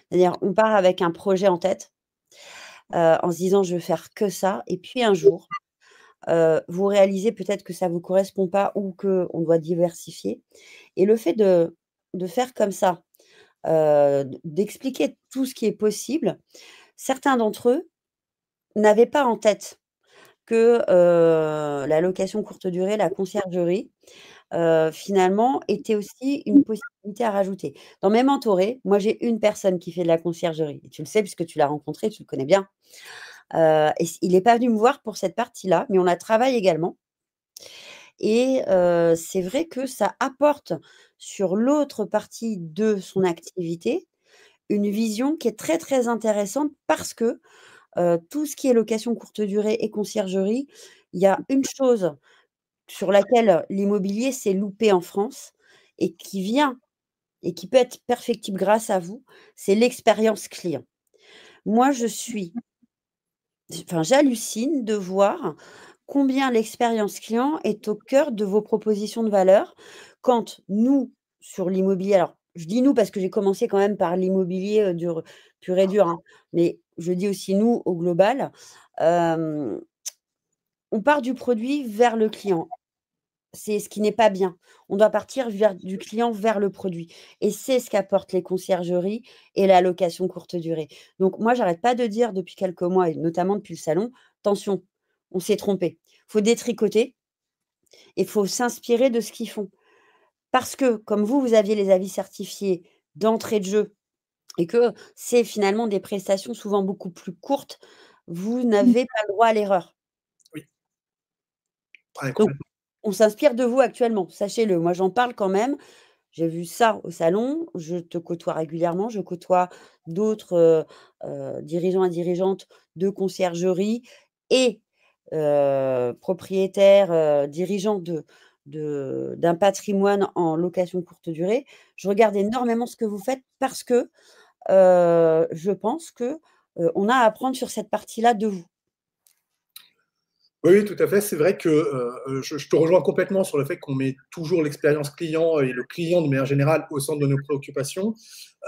C'est-à-dire, on part avec un projet en tête, en se disant: «Je veux faire que ça» et puis un jour, vous réalisez peut-être que ça vous correspond pas ou qu'on doit diversifier et le fait de faire comme ça, d'expliquer tout ce qui est possible, certains d'entre eux n'avaient pas en tête que, la location courte durée, la conciergerie, finalement était aussi une possibilité à rajouter. Dans mes mentorés, moi j'ai une personne qui fait de la conciergerie et tu le sais puisque tu l'as rencontré, tu le connais bien, et il est pas venu me voir pour cette partie-là, mais on la travaille également et c'est vrai que ça apporte sur l'autre partie de son activité, une vision qui est très, très intéressante parce que, tout ce qui est location courte durée et conciergerie, il y a une chose sur laquelle l'immobilier s'est loupé en France et qui vient et qui peut être perfectible grâce à vous, c'est l'expérience client. Moi, j'hallucine de voir combien l'expérience client est au cœur de vos propositions de valeur quand nous, sur l'immobilier alors je dis «nous» parce que j'ai commencé quand même par l'immobilier, dur pur et dur, hein, mais je dis aussi «nous» au global, hem, on part du produit vers le client. C'est ce qui n'est pas bien. On doit partir vers du client vers le produit et c'est ce qu'apportent les conciergeries et la location courte durée. Donc moi, j'arrête pas de dire depuis quelques mois et notamment depuis le salon: «Attention, on s'est trompé». Faut détricoter et faut s'inspirer de ce qu'ils font. Parce que comme vous aviez les avis certifiés d'entrée de jeu et que c'est finalement des prestations souvent beaucoup plus courtes, vous n'avez pas le droit à l'erreur. Oui, ouais, Donc complètement. on s'inspire de vous actuellement, sachez-le. Moi, j'en parle quand même. J'ai vu ça au salon, je te côtoie régulièrement, je côtoie d'autres, dirigeants et dirigeantes de conciergerie et propriétaires, dirigeants d'un patrimoine en location courte durée. Je regarde énormément ce que vous faites parce que, je pense que, on a à apprendre sur cette partie-là de vous. Oui, oui, tout à fait. C'est vrai que je te rejoins complètement sur le fait qu'on met toujours l'expérience client et le client de manière générale au centre de nos préoccupations.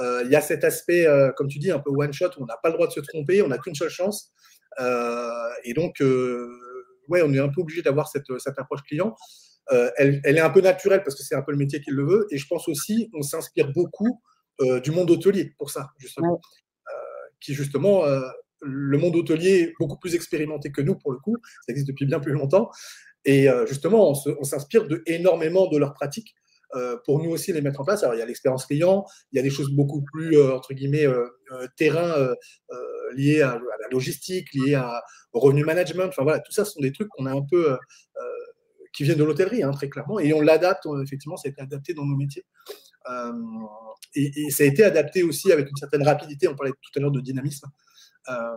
Il y a cet aspect, comme tu dis, un peu one shot où on n'a pas le droit de se tromper, on n'a qu'une seule chance. Et donc, ouais, on est un peu obligé d'avoir cette approche client. Elle est un peu naturelle parce que c'est un peu le métier qui le veut. Et je pense aussi, on s'inspire beaucoup du monde hôtelier pour ça, justement. Ouais. Qui justement, le monde hôtelier est beaucoup plus expérimenté que nous pour le coup, ça existe depuis bien plus longtemps, et justement on s'inspire énormément de leurs pratiques pour nous aussi les mettre en place. Alors il y a l'expérience client, il y a des choses beaucoup plus entre guillemets terrain liées à la logistique, au revenu management, enfin voilà, tout ça ce sont des trucs qu'on a un peu qui viennent de l'hôtellerie, hein, très clairement, et on l'adapte, effectivement, ça a été adapté dans nos métiers. Euh, et ça a été adapté aussi avec une certaine rapidité. On parlait tout à l'heure de dynamisme. Euh,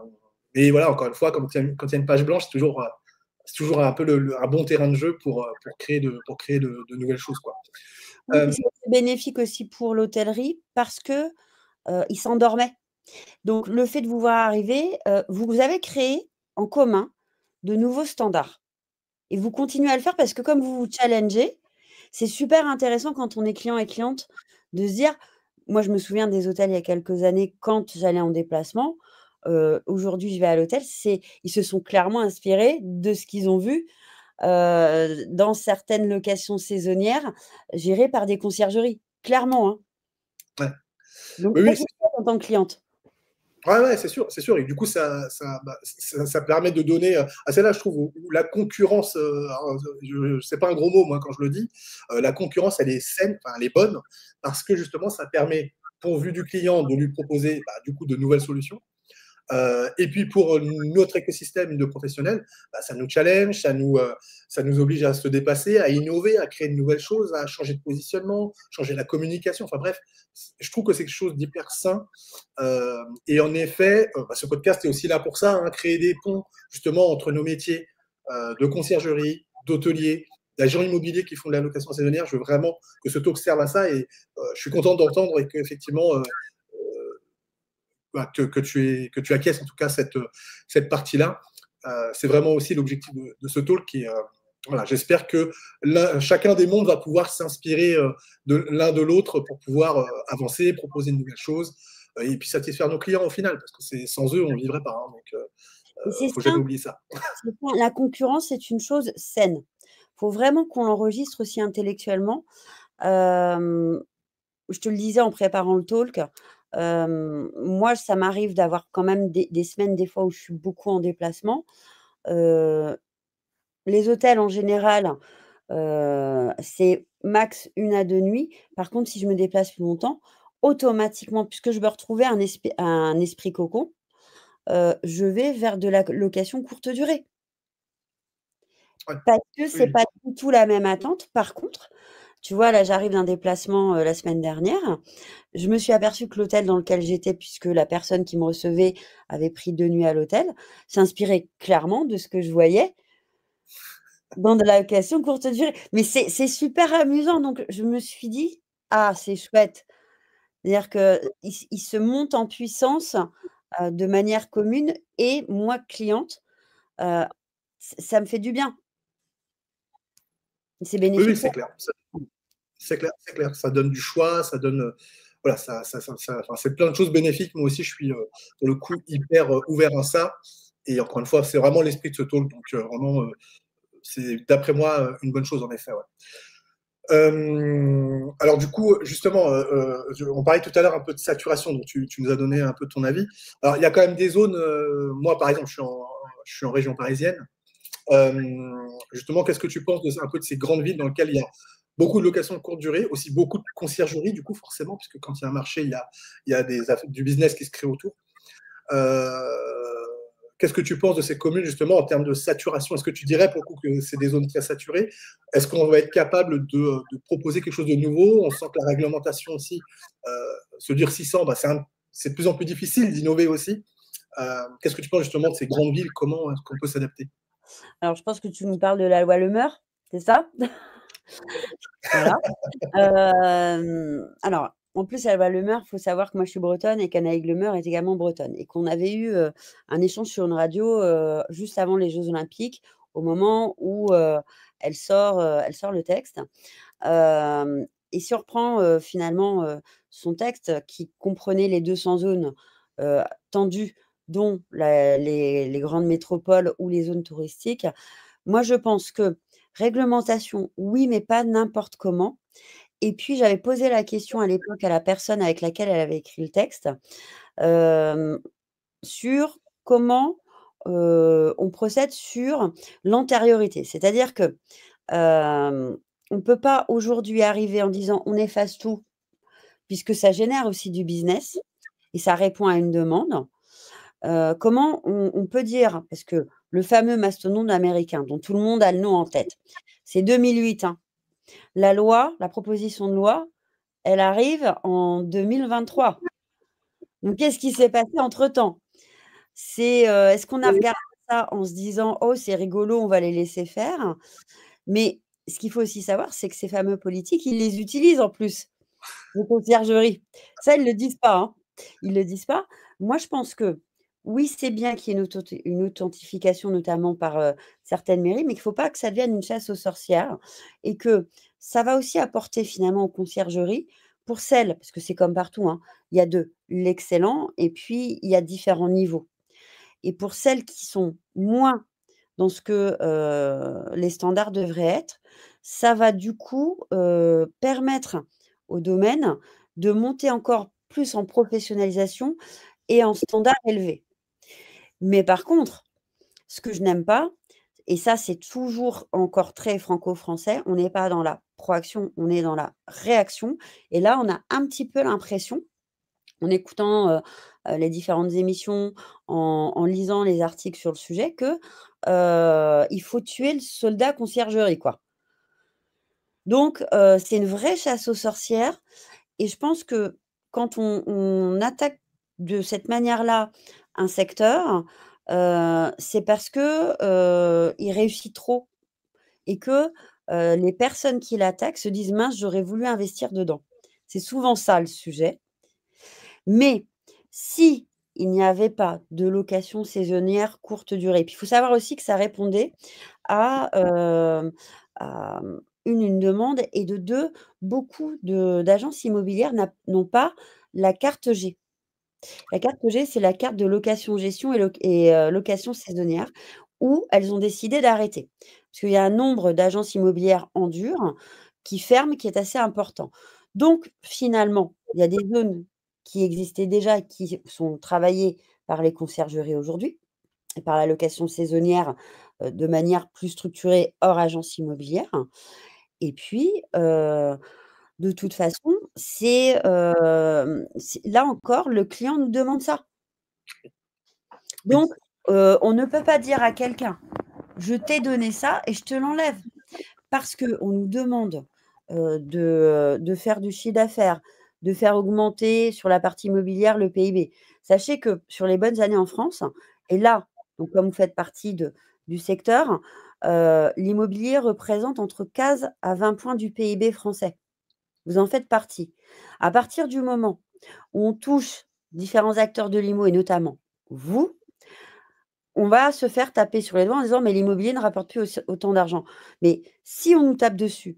mais voilà, encore une fois, quand il y a une page blanche, c'est toujours un peu un bon terrain de jeu pour créer de nouvelles choses, quoi. Oui, puis c'est bénéfique aussi pour l'hôtellerie parce que, ils s'endormaient. Donc le fait de vous voir arriver, vous avez créé en commun de nouveaux standards et vous continuez à le faire parce que comme vous vous challengez, c'est super intéressant quand on est client et cliente de se dire moi je me souviens des hôtels il y a quelques années quand j'allais en déplacement, aujourd'hui je vais à l'hôtel, ils se sont clairement inspirés de ce qu'ils ont vu, dans certaines locations saisonnières gérées par des conciergeries, clairement, hein. Ouais. Donc Oui, ça oui, c'est chouette en tant que cliente. ouais, ouais, c'est sûr, c'est sûr. Et du coup, ça permet de donner. C'est là, je trouve, où la concurrence, c'est pas un gros mot, moi, quand je le dis, la concurrence, elle est saine, enfin, elle est bonne, parce que justement, ça permet, pour vue du client, de lui proposer bah, du coup de nouvelles solutions. Et puis pour notre écosystème de professionnels, bah, ça nous challenge, ça nous oblige à se dépasser, à innover, à créer de nouvelles choses, à changer de positionnement, changer la communication. Enfin bref, je trouve que c'est quelque chose d'hyper sain. Et en effet, bah, ce podcast est aussi là pour ça, hein, créer des ponts justement entre nos métiers de conciergerie, d'hôtelier, d'agents immobiliers qui font de la location saisonnière. Je veux vraiment que ce talk serve à ça et je suis content d'entendre et qu'effectivement que tu acquiesces en tout cas cette partie-là. C'est vraiment aussi l'objectif de ce talk qui est, voilà, j'espère que chacun des mondes va pouvoir s'inspirer de l'un de l'autre pour pouvoir avancer, proposer de nouvelles choses et puis satisfaire nos clients au final, parce que sans eux, on ne vivrait pas. Hein, donc, il Et c'est ne faut ça, jamais oublier ça. c'est ça, la concurrence, c'est une chose saine. Il faut vraiment qu'on l'enregistre aussi intellectuellement. Je te le disais en préparant le talk, moi, ça m'arrive d'avoir quand même des semaines, des fois, où je suis beaucoup en déplacement. Heu, les hôtels, en général, c'est max 1 à 2 nuits. Par contre, si je me déplace plus longtemps, automatiquement, puisque je veux retrouver un esprit cocon, je vais vers de la location courte durée. Ouais. Parce que c'est Oui. pas du tout la même attente. Par contre, tu vois, là, j'arrive d'un déplacement, la semaine dernière. Je me suis aperçue que l'hôtel dans lequel j'étais, puisque la personne qui me recevait avait pris 2 nuits à l'hôtel, s'inspirait clairement de ce que je voyais dans de la location courte durée. Mais c'est super amusant, donc je me suis dit: «Ah, c'est chouette». C'est-à-dire qu'ils se montent en puissance, de manière commune et moi, cliente, heu, ça me fait du bien. C'est Oui, oui, bénéfique c'est pour clair. C'est clair, c'est clair. Ça donne du choix, ça donne. Voilà, enfin, c'est plein de choses bénéfiques. Moi aussi, je suis pour le coup hyper ouvert à ça. Et encore une fois, c'est vraiment l'esprit de ce talk. Donc, vraiment, c'est d'après moi une bonne chose en effet. Ouais. Alors du coup, justement, on parlait tout à l'heure un peu de saturation, donc tu nous as donné un peu ton avis. Alors il y a quand même des zones, moi par exemple, je suis en région parisienne. Justement, qu'est-ce que tu penses un peu de ces grandes villes dans lesquelles il y a beaucoup de locations de courte durée, aussi beaucoup de conciergerie, du coup forcément, puisque quand il y a un marché, il y a du business qui se crée autour. Euh, Qu'est-ce que tu penses de ces communes, justement, en termes de saturation? Est-ce que tu dirais, pour le coup, que c'est des zones très saturées? Est-ce qu'on va être capable de proposer quelque chose de nouveau? On sent que la réglementation aussi, se durcissant, bah, c'est de plus en plus difficile d'innover aussi. Qu'est-ce que tu penses justement de ces grandes villes? Comment est-ce qu'on peut s'adapter? Alors je pense que tu nous parles de la loi Le Meur, c'est ça? Voilà. Alors, en plus, la loi Le Meur, il faut savoir que moi je suis bretonne et qu'Annaïg Le Meur est également bretonne et qu'on avait eu, un échange sur une radio, juste avant les jeux olympiques, au moment où, elle sort le texte. Et si on reprend, finalement, son texte qui comprenait les 200 zones, heu, tendues, dont les grandes métropoles ou les zones touristiques, moi je pense que réglementation, oui, mais pas n'importe comment. Et puis j'avais posé la question à l'époque à la personne avec laquelle elle avait écrit le texte, hem, sur comment, on procède sur l'antériorité. C'est-à-dire que, on ne peut pas aujourd'hui arriver en disant: «On efface tout», puisque ça génère aussi du business et ça répond à une demande. Comment on peut dire parce que le fameux mastodonte américain dont tout le monde a le nom en tête, c'est 2008, hein. La proposition de loi, elle arrive en 2023. Donc qu'est-ce qui s'est passé entre-temps? Est-ce qu'on a regardé ça en se disant: «Oh, c'est rigolo, on va les laisser faire?» Mais ce qu'il faut aussi savoir, c'est que ces fameux politiques, ils les utilisent en plus, les conciergeries. Ça, ils le disent pas, hein. Ils le disent pas. Moi, je pense que oui, c'est bien qu'il y ait une authentification, notamment par, certaines mairies, mais qu'il faut pas que ça devienne une chasse aux sorcières et que ça va aussi apporter finalement aux conciergeries pour celles parce que c'est comme partout, hein, il y a de l'excellent et puis il y a différents niveaux et pour celles qui sont moins dans ce que, les standards devraient être, ça va du coup, permettre au domaine de monter encore plus en professionnalisation et en standard élevé. Mais par contre, ce que je n'aime pas et ça c'est toujours encore très franco-français, on n'est pas dans la proaction, on est dans la réaction et là, on a un petit peu l'impression, en écoutant, les différentes émissions, en lisant les articles sur le sujet que, il faut tuer le soldat conciergerie, quoi. Donc c'est une vraie chasse aux sorcières et je pense que quand on attaque de cette manière-là un secteur, c'est parce que, il réussit trop et que, les personnes qui l'attaquent se disent: «Mince, j'aurais voulu investir dedans». C'est souvent ça le sujet. Mais si il n'y avait pas de location saisonnière courte durée, puis il faut savoir aussi que ça répondait à, une demande et de 2 beaucoup d'agences immobilières n'ont pas la carte G. La carte G, c'est la carte de location-gestion et location saisonnière où elles ont décidé d'arrêter. Parce qu'il y a un nombre d'agences immobilières en dur qui ferment, qui est assez important. Donc finalement, il y a des zones qui existaient déjà et qui sont travaillées par les conciergeries aujourd'hui et par la location saisonnière, de manière plus structurée hors agence immobilière et puis, de toute façon, c'est là encore, le client nous demande ça. Oui, Donc, on ne peut pas dire à quelqu'un: «Je t'ai donné ça et je te l'enlève». Parce qu'on nous demande, de faire du chiffre d'affaires, de faire augmenter sur la partie immobilière le PIB. Sachez que sur les bonnes années en France et là, donc comme vous faites partie du secteur, l'immobilier représente entre 15 à 20 points du PIB français. Vous en faites partie. À partir du moment où on touche différents acteurs de l'IMO et notamment vous, on va se faire taper sur les doigts en disant: «Mais l'immobilier ne rapporte plus autant d'argent». Mais si on nous tape dessus,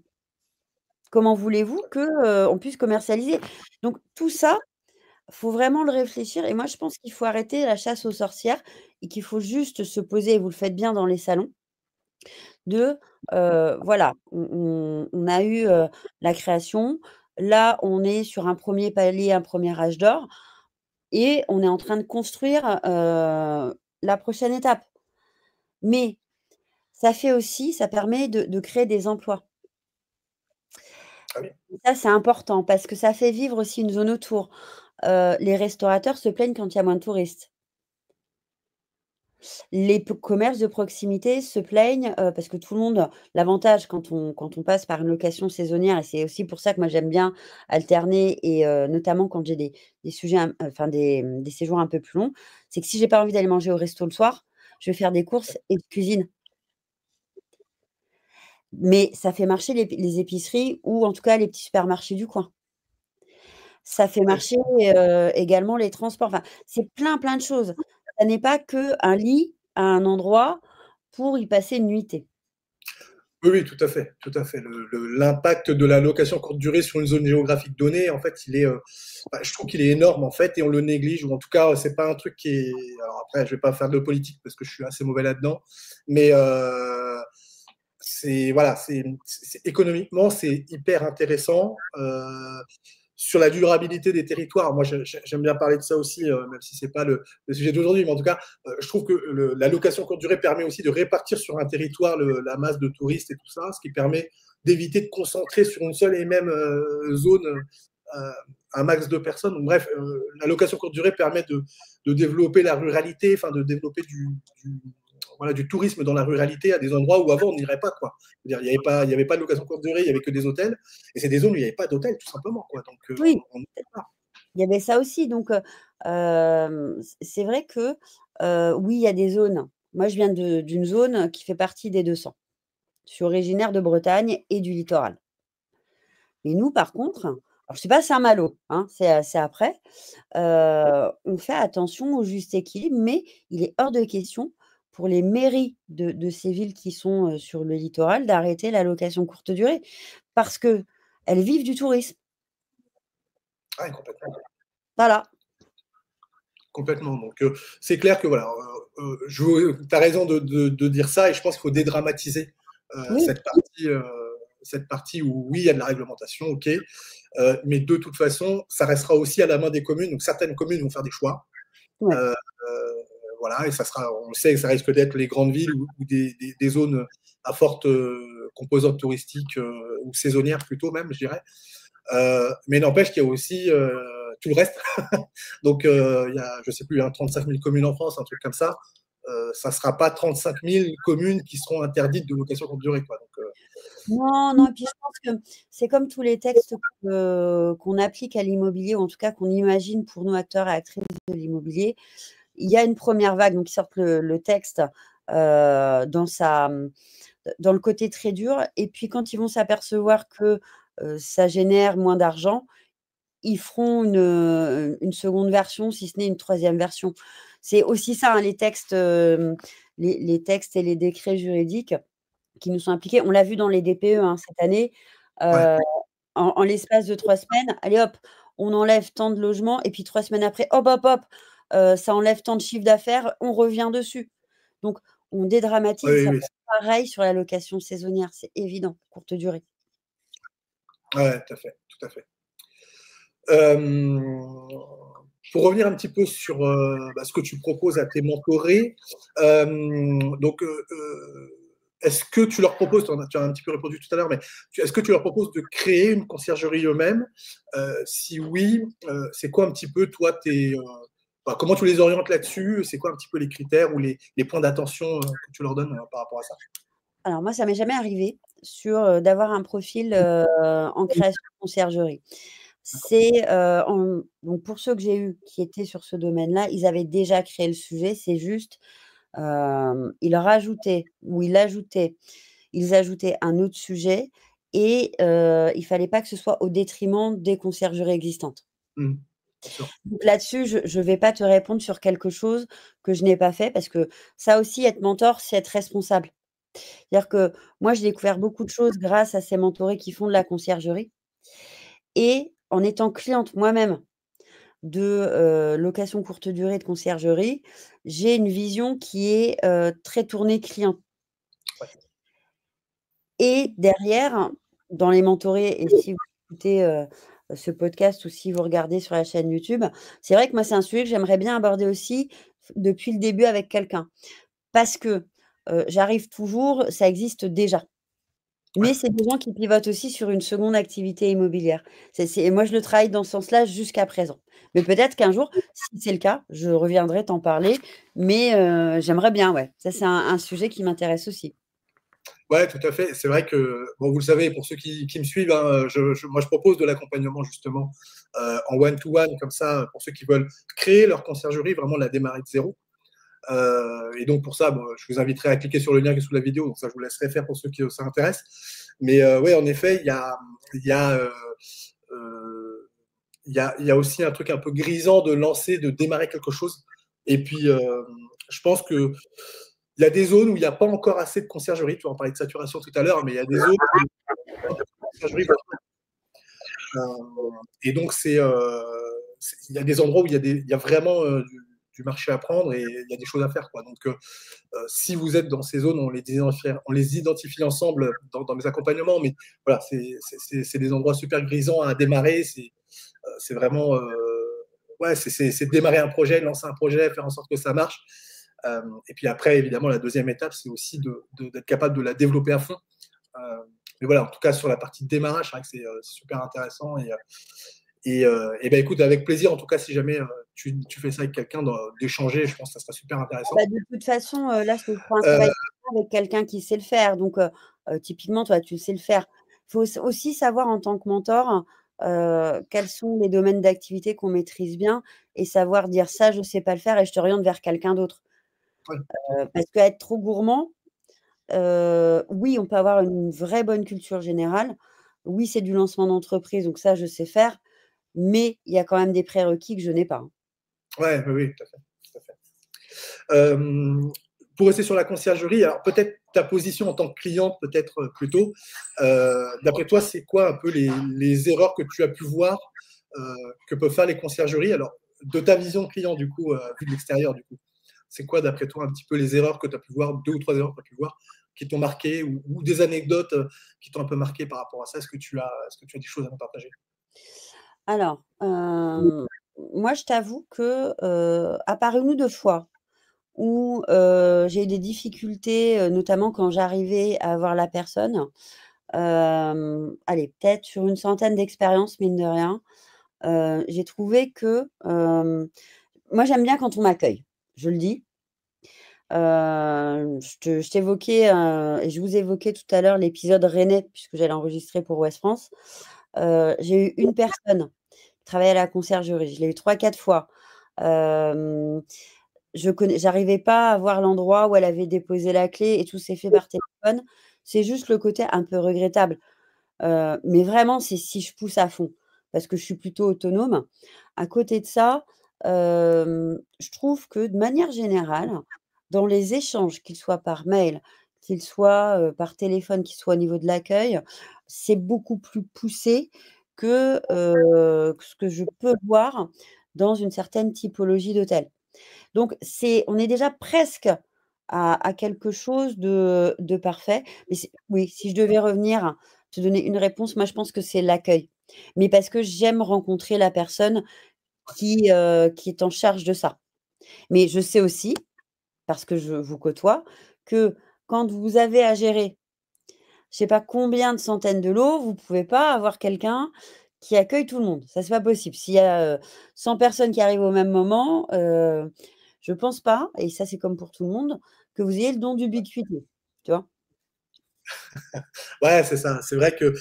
comment voulez-vous que, on puisse commercialiser? Donc tout ça, faut vraiment le réfléchir et moi je pense qu'il faut arrêter la chasse aux sorcières et qu'il faut juste se poser et vous le faites bien dans les salons, de, voilà, on a eu, la création. Là, on est sur un premier palier, un premier âge d'or et on est en train de construire, la prochaine étape. Mais ça permet de créer des emplois. ah oui. Et ça, c'est important parce que ça fait vivre aussi une zone autour. Les restaurateurs se plaignent quand il y a moins de touristes. Les commerces de proximité se plaignent parce que tout le monde, l'avantage quand on passe par une location saisonnière, et c'est aussi pour ça que moi j'aime bien alterner, et notamment quand j'ai des sujets, enfin des séjours un peu plus longs, c'est que si j'ai pas envie d'aller manger au resto le soir, je vais faire des courses et je cuisine. Mais ça fait marcher les épiceries, ou en tout cas les petits supermarchés du coin. Ça fait Ouais. marcher, également les transports. Enfin, c'est plein, plein de choses. Ça n'est pas qu'un lit à un endroit pour y passer une nuitée. Oui, oui, tout à fait, tout à fait. L'impact de la location courte durée sur une zone géographique donnée, en fait, je trouve qu'il est énorme, en fait, et on le néglige, ou en tout cas, c'est pas un truc qui est. Alors après, je vais pas faire de politique parce que je suis assez mauvais là-dedans, mais voilà, économiquement, c'est hyper intéressant. Sur la durabilité des territoires, moi j'aime bien parler de ça aussi, même si c'est pas le sujet d'aujourd'hui, mais en tout cas, je trouve que la location courte durée permet aussi de répartir sur un territoire la masse de touristes et tout ça, ce qui permet d'éviter de concentrer sur une seule et même zone un max de personnes. Donc, bref, la location courte durée permet de développer la ruralité, enfin de développer voilà, du tourisme dans la ruralité à des endroits où avant on n'irait pas, quoi. C'est-à-dire, il y avait pas de location courte durée, il y avait que des hôtels, et c'est des zones où il n'y avait pas d'hôtel, tout simplement, quoi. Donc Oui, on n'y est pas. il y avait ça aussi. Donc, c'est vrai que, oui, il y a des zones. Moi, je viens d'une zone qui fait partie des 200. Je suis originaire de Bretagne et du littoral. Mais nous, par contre, alors c'est pas Saint-Malo, hein, c'est après, on fait attention au juste équilibre, mais il est hors de question pour les mairies de ces villes qui sont, sur le littoral, d'arrêter la location courte durée, parce qu'elles vivent du tourisme. Ah, complètement. Voilà. Complètement. Donc, c'est clair que voilà, tu as raison de dire ça, et je pense qu'il faut dédramatiser euh, Oui, cette partie, euh, cette partie où oui, il y a de la réglementation, ok, mais de toute façon, ça restera aussi à la main des communes. Donc, certaines communes vont faire des choix. ouais. Euh, voilà, et ça sera, on sait que ça risque d'être les grandes villes ou des zones à forte composante touristique ou saisonnière plutôt même, je dirais. Mais n'empêche qu'il y a aussi tout le reste. Donc, il y a, je sais plus, 35 000 communes en France, un truc comme ça. Ça ne sera pas 35 000 communes qui seront interdites de location courte durée, quoi. Donc, Non, non, et puis je pense que c'est comme tous les textes qu'on applique à l'immobilier, ou en tout cas qu'on imagine pour nous, acteurs et actrices de l'immobilier. Il y a une première vague, donc ils sortent le texte dans dans le côté très dur, et puis quand ils vont s'apercevoir que ça génère moins d'argent, ils feront une seconde version, si ce n'est une troisième version. C'est aussi ça, hein, les textes, les textes et les décrets juridiques qui nous sont appliqués. On l'a vu dans les DPE, hein, cette année, ouais, heu, en l'espace de 3 semaines, allez hop, on enlève tant de logements, et puis 3 semaines après, hop, hop, hop, ça enlève tant de chiffre d'affaires, on revient dessus. Donc on dédramatise, et oui, ça oui, fait pareil sur la location saisonnière, c'est évident, courte durée. ouais, tout à fait, tout à fait. Euh, pour revenir un petit peu sur ce que tu proposes à tes mentorés, donc, est-ce que tu leur proposes, tu as un petit peu répondu tout à l'heure, mais est-ce que tu leur proposes de créer une conciergerie eux-mêmes? Si oui, c'est quoi un petit peu, toi, comment tu les orientes là-dessus? C'est quoi un petit peu les critères ou les points d'attention que tu leur donnes par rapport à ça? Alors moi, ça m'est jamais arrivé d'avoir un profil, en création de conciergerie. Donc pour ceux que j'ai eus qui étaient sur ce domaine-là, ils avaient déjà créé le sujet. C'est juste, ils rajoutaient ou ils ajoutaient un autre sujet, et il fallait pas que ce soit au détriment des conciergeries existantes. Mmh, bien sûr. Donc là-dessus, je vais pas te répondre sur quelque chose que je n'ai pas fait, parce que ça aussi, être mentor, c'est être responsable. C'est-à-dire que moi, j'ai découvert beaucoup de choses grâce à ces mentorés qui font de la conciergerie, et en étant cliente moi-même de, location courte durée de conciergerie, j'ai une vision qui est, très tournée client, et derrière, dans les mentorés, et si vous écoutez, ce podcast, ou si vous regardez sur la chaîne YouTube, c'est vrai que moi, c'est un sujet que j'aimerais bien aborder aussi depuis le début avec quelqu'un, parce que, j'arrive toujours, ça existe déjà. Ouais. Mais c'est des gens qui pivotent aussi sur une seconde activité immobilière. Et moi, je le travaille dans ce sens-là jusqu'à présent. Mais peut-être qu'un jour, si c'est le cas, je reviendrai t'en parler. Mais j'aimerais bien, ouais. Ça, c'est un sujet qui m'intéresse aussi. Ouais, tout à fait. C'est vrai que, bon, vous le savez, pour ceux qui me suivent, hein, moi, je propose de l'accompagnement justement en one-to-one, comme ça, pour ceux qui veulent créer leur conciergerie, vraiment la démarrer de zéro. Et donc, pour ça, bon, je vous inviterai à cliquer sur le lien qui est sous la vidéo. Donc, ça, je vous laisserai faire pour ceux qui ça intéresse. Mais oui, en effet, il y a, euh, il y a aussi un truc un peu grisant de lancer, de démarrer quelque chose. Et puis, je pense que il y a des zones où il n'y a pas encore assez de conciergerie. Tu vois, on parlait de saturation tout à l'heure, mais il y a des zones où conciergerie. Et donc, il y a des endroits où il y a vraiment du marché à prendre et il y a des choses à faire, quoi. Donc, si vous êtes dans ces zones, on les identifie ensemble dans mes accompagnements. Mais voilà, c'est des endroits super grisants à démarrer. C'est vraiment, ouais, c'est démarrer un projet, lancer un projet, faire en sorte que ça marche. Et puis après, évidemment, la deuxième étape, c'est aussi d'être capable de la développer à fond. Euh, mais voilà, en tout cas, sur la partie de démarrage, c'est vrai que c'est super intéressant. Et ben, écoute, avec plaisir, en tout cas, si jamais tu fais ça avec quelqu'un, d'échanger, je pense que ça sera super intéressant. Bah, de toute façon, là, je prends un Euh, travail avec quelqu'un qui sait le faire. Donc, typiquement, toi, tu sais le faire. Il faut aussi savoir en tant que mentor quels sont les domaines d'activité qu'on maîtrise bien et savoir dire ça, je ne sais pas le faire et je t'oriente vers quelqu'un d'autre. ouais, Parce qu'être trop gourmand, oui, on peut avoir une vraie bonne culture générale. Oui, c'est du lancement d'entreprise, donc ça, je sais faire. Mais il y a quand même des prérequis que je n'ai pas, hein. ouais, oui, oui, tout à fait. Tout à fait. Pour rester sur la conciergerie, alors peut-être ta position en tant que cliente, peut-être plutôt, d'après toi, c'est quoi un peu les erreurs que tu as pu voir que peuvent faire les conciergeries? Alors, de ta vision client, du coup, vue de l'extérieur, du coup, c'est quoi, d'après toi, un petit peu les erreurs que tu as pu voir, deux ou trois erreurs que tu as pu voir, qui t'ont marqué, ou des anecdotes qui t'ont un peu marqué par rapport à ça? Est-ce que tu as des choses à nous partager? Alors, moi, je t'avoue que, à part 1 ou 2 fois où, j'ai eu des difficultés, notamment quand j'arrivais à voir la personne, allez, peut-être sur une centaine d'expériences, mine de rien, j'ai trouvé que, moi, j'aime bien quand on m'accueille, je le dis. Je t'évoquais, et je vous évoquais tout à l'heure l'épisode rennais puisque j'allais enregistrer pour Ouest France. J'ai eu une personne qui travaillait à la conciergerie. Je l'ai eu 3-4 fois. Hem, j'arrivais pas à voir l'endroit où elle avait déposé la clé et tout s'est fait par téléphone. C'est juste le côté un peu regrettable. Mais vraiment, c'est si je pousse à fond parce que je suis plutôt autonome. À côté de ça, je trouve que de manière générale, dans les échanges, qu'ils soient par mail, qu'ils soient, par téléphone, qu'ils soient au niveau de l'accueil, c'est beaucoup plus poussé que ce que je peux voir dans une certaine typologie d'hôtel. Donc on est déjà presque à quelque chose de parfait. Mais oui, si je devais revenir, te donner une réponse, moi je pense que c'est l'accueil. Mais parce que j'aime rencontrer la personne qui est en charge de ça. Mais je sais aussi, parce que je vous côtoie, que quand vous avez à gérer, je sais pas combien de centaines de lots, vous pouvez pas avoir quelqu'un qui accueille tout le monde. Ça, c'est pas possible. S'il y a, 100 personnes qui arrivent au même moment, je pense pas, et ça, c'est comme pour tout le monde, que vous ayez le don d'ubiquité, tu vois? Ouais, c'est ça. C'est vrai que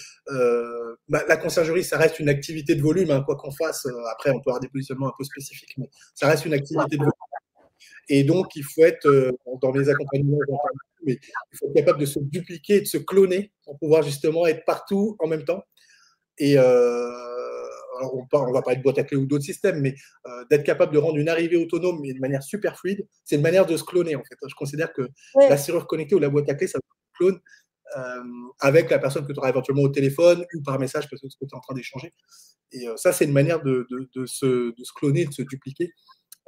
bah, la conciergerie, ça reste une activité de volume, hein, quoi qu'on fasse. Après, on peut avoir des positionnements un peu spécifiques, mais ça reste une activité de volume. Et donc, il faut être, dans mes accompagnements, j'entends beaucoup, mais il faut être capable de se dupliquer, de se cloner pour pouvoir justement être partout en même temps. Et alors on va pas être boîte à clé ou d'autres systèmes, mais d'être capable de rendre une arrivée autonome mais de manière super fluide, c'est une manière de se cloner en fait. Je considère que la Ouais. serrure connectée ou la boîte à clé, ça clone avec la personne que tu auras éventuellement au téléphone ou par message parce que tu es en train d'échanger. Et ça, c'est une manière de se cloner, de se dupliquer,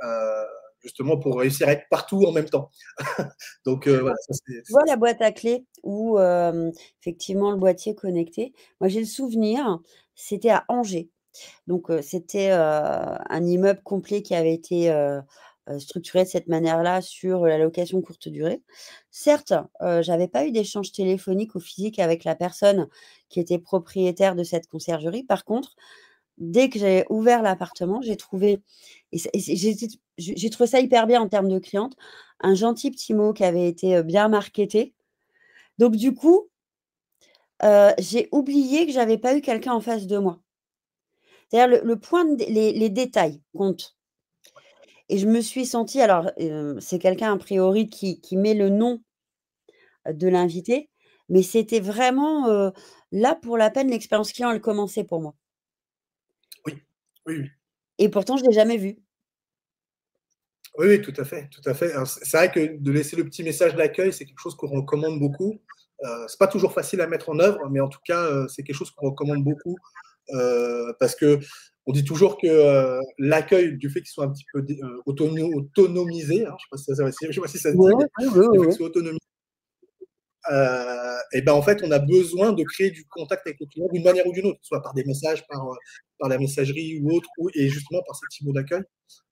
euh, justement pour réussir à être partout en même temps. Donc voilà, ça Tu vois la boîte à clés ou effectivement le boîtier connecté? Moi, j'ai le souvenir, c'était à Angers. Donc, c'était, un immeuble complet qui avait été, structuré de cette manière-là sur la location courte durée. Certes, j'avais pas eu d'échange téléphonique ou physique avec la personne qui était propriétaire de cette conciergerie. Par contre, dès que j'ai ouvert l'appartement, j'ai trouvé j'ai trouvé ça hyper bien en termes de cliente, un gentil petit mot qui avait été, bien marketé. Donc du coup, j'ai oublié que j'avais pas eu quelqu'un en face de moi. C'est-à-dire le point de les détails comptent et je me suis sentie alors, c'est quelqu'un a priori qui met le nom de l'invité, mais c'était vraiment, là pour la peine l'expérience client elle commençait pour moi Oui, oui, oui. et pourtant je l'ai jamais vu. Oui, oui, tout à fait, tout à fait. Alors c'est vrai que de laisser le petit message d'accueil, c'est quelque chose qu'on recommande beaucoup. C'est pas toujours facile à mettre en œuvre, mais en tout cas, c'est quelque chose qu'on recommande beaucoup, parce qu'on dit toujours que, l'accueil, du fait qu'il soit un petit peu autonomisé, hein, je sais pas si ça se Ouais, dit, ouais, mais ouais, ouais, du ouais, fait qu'il ouais. soit autonomisé, et ben, en fait, on a besoin de créer du contact avec le client d'une manière ou d'une autre, soit par des messages, par la messagerie ou autre, et justement par ces petits mots d'accueil.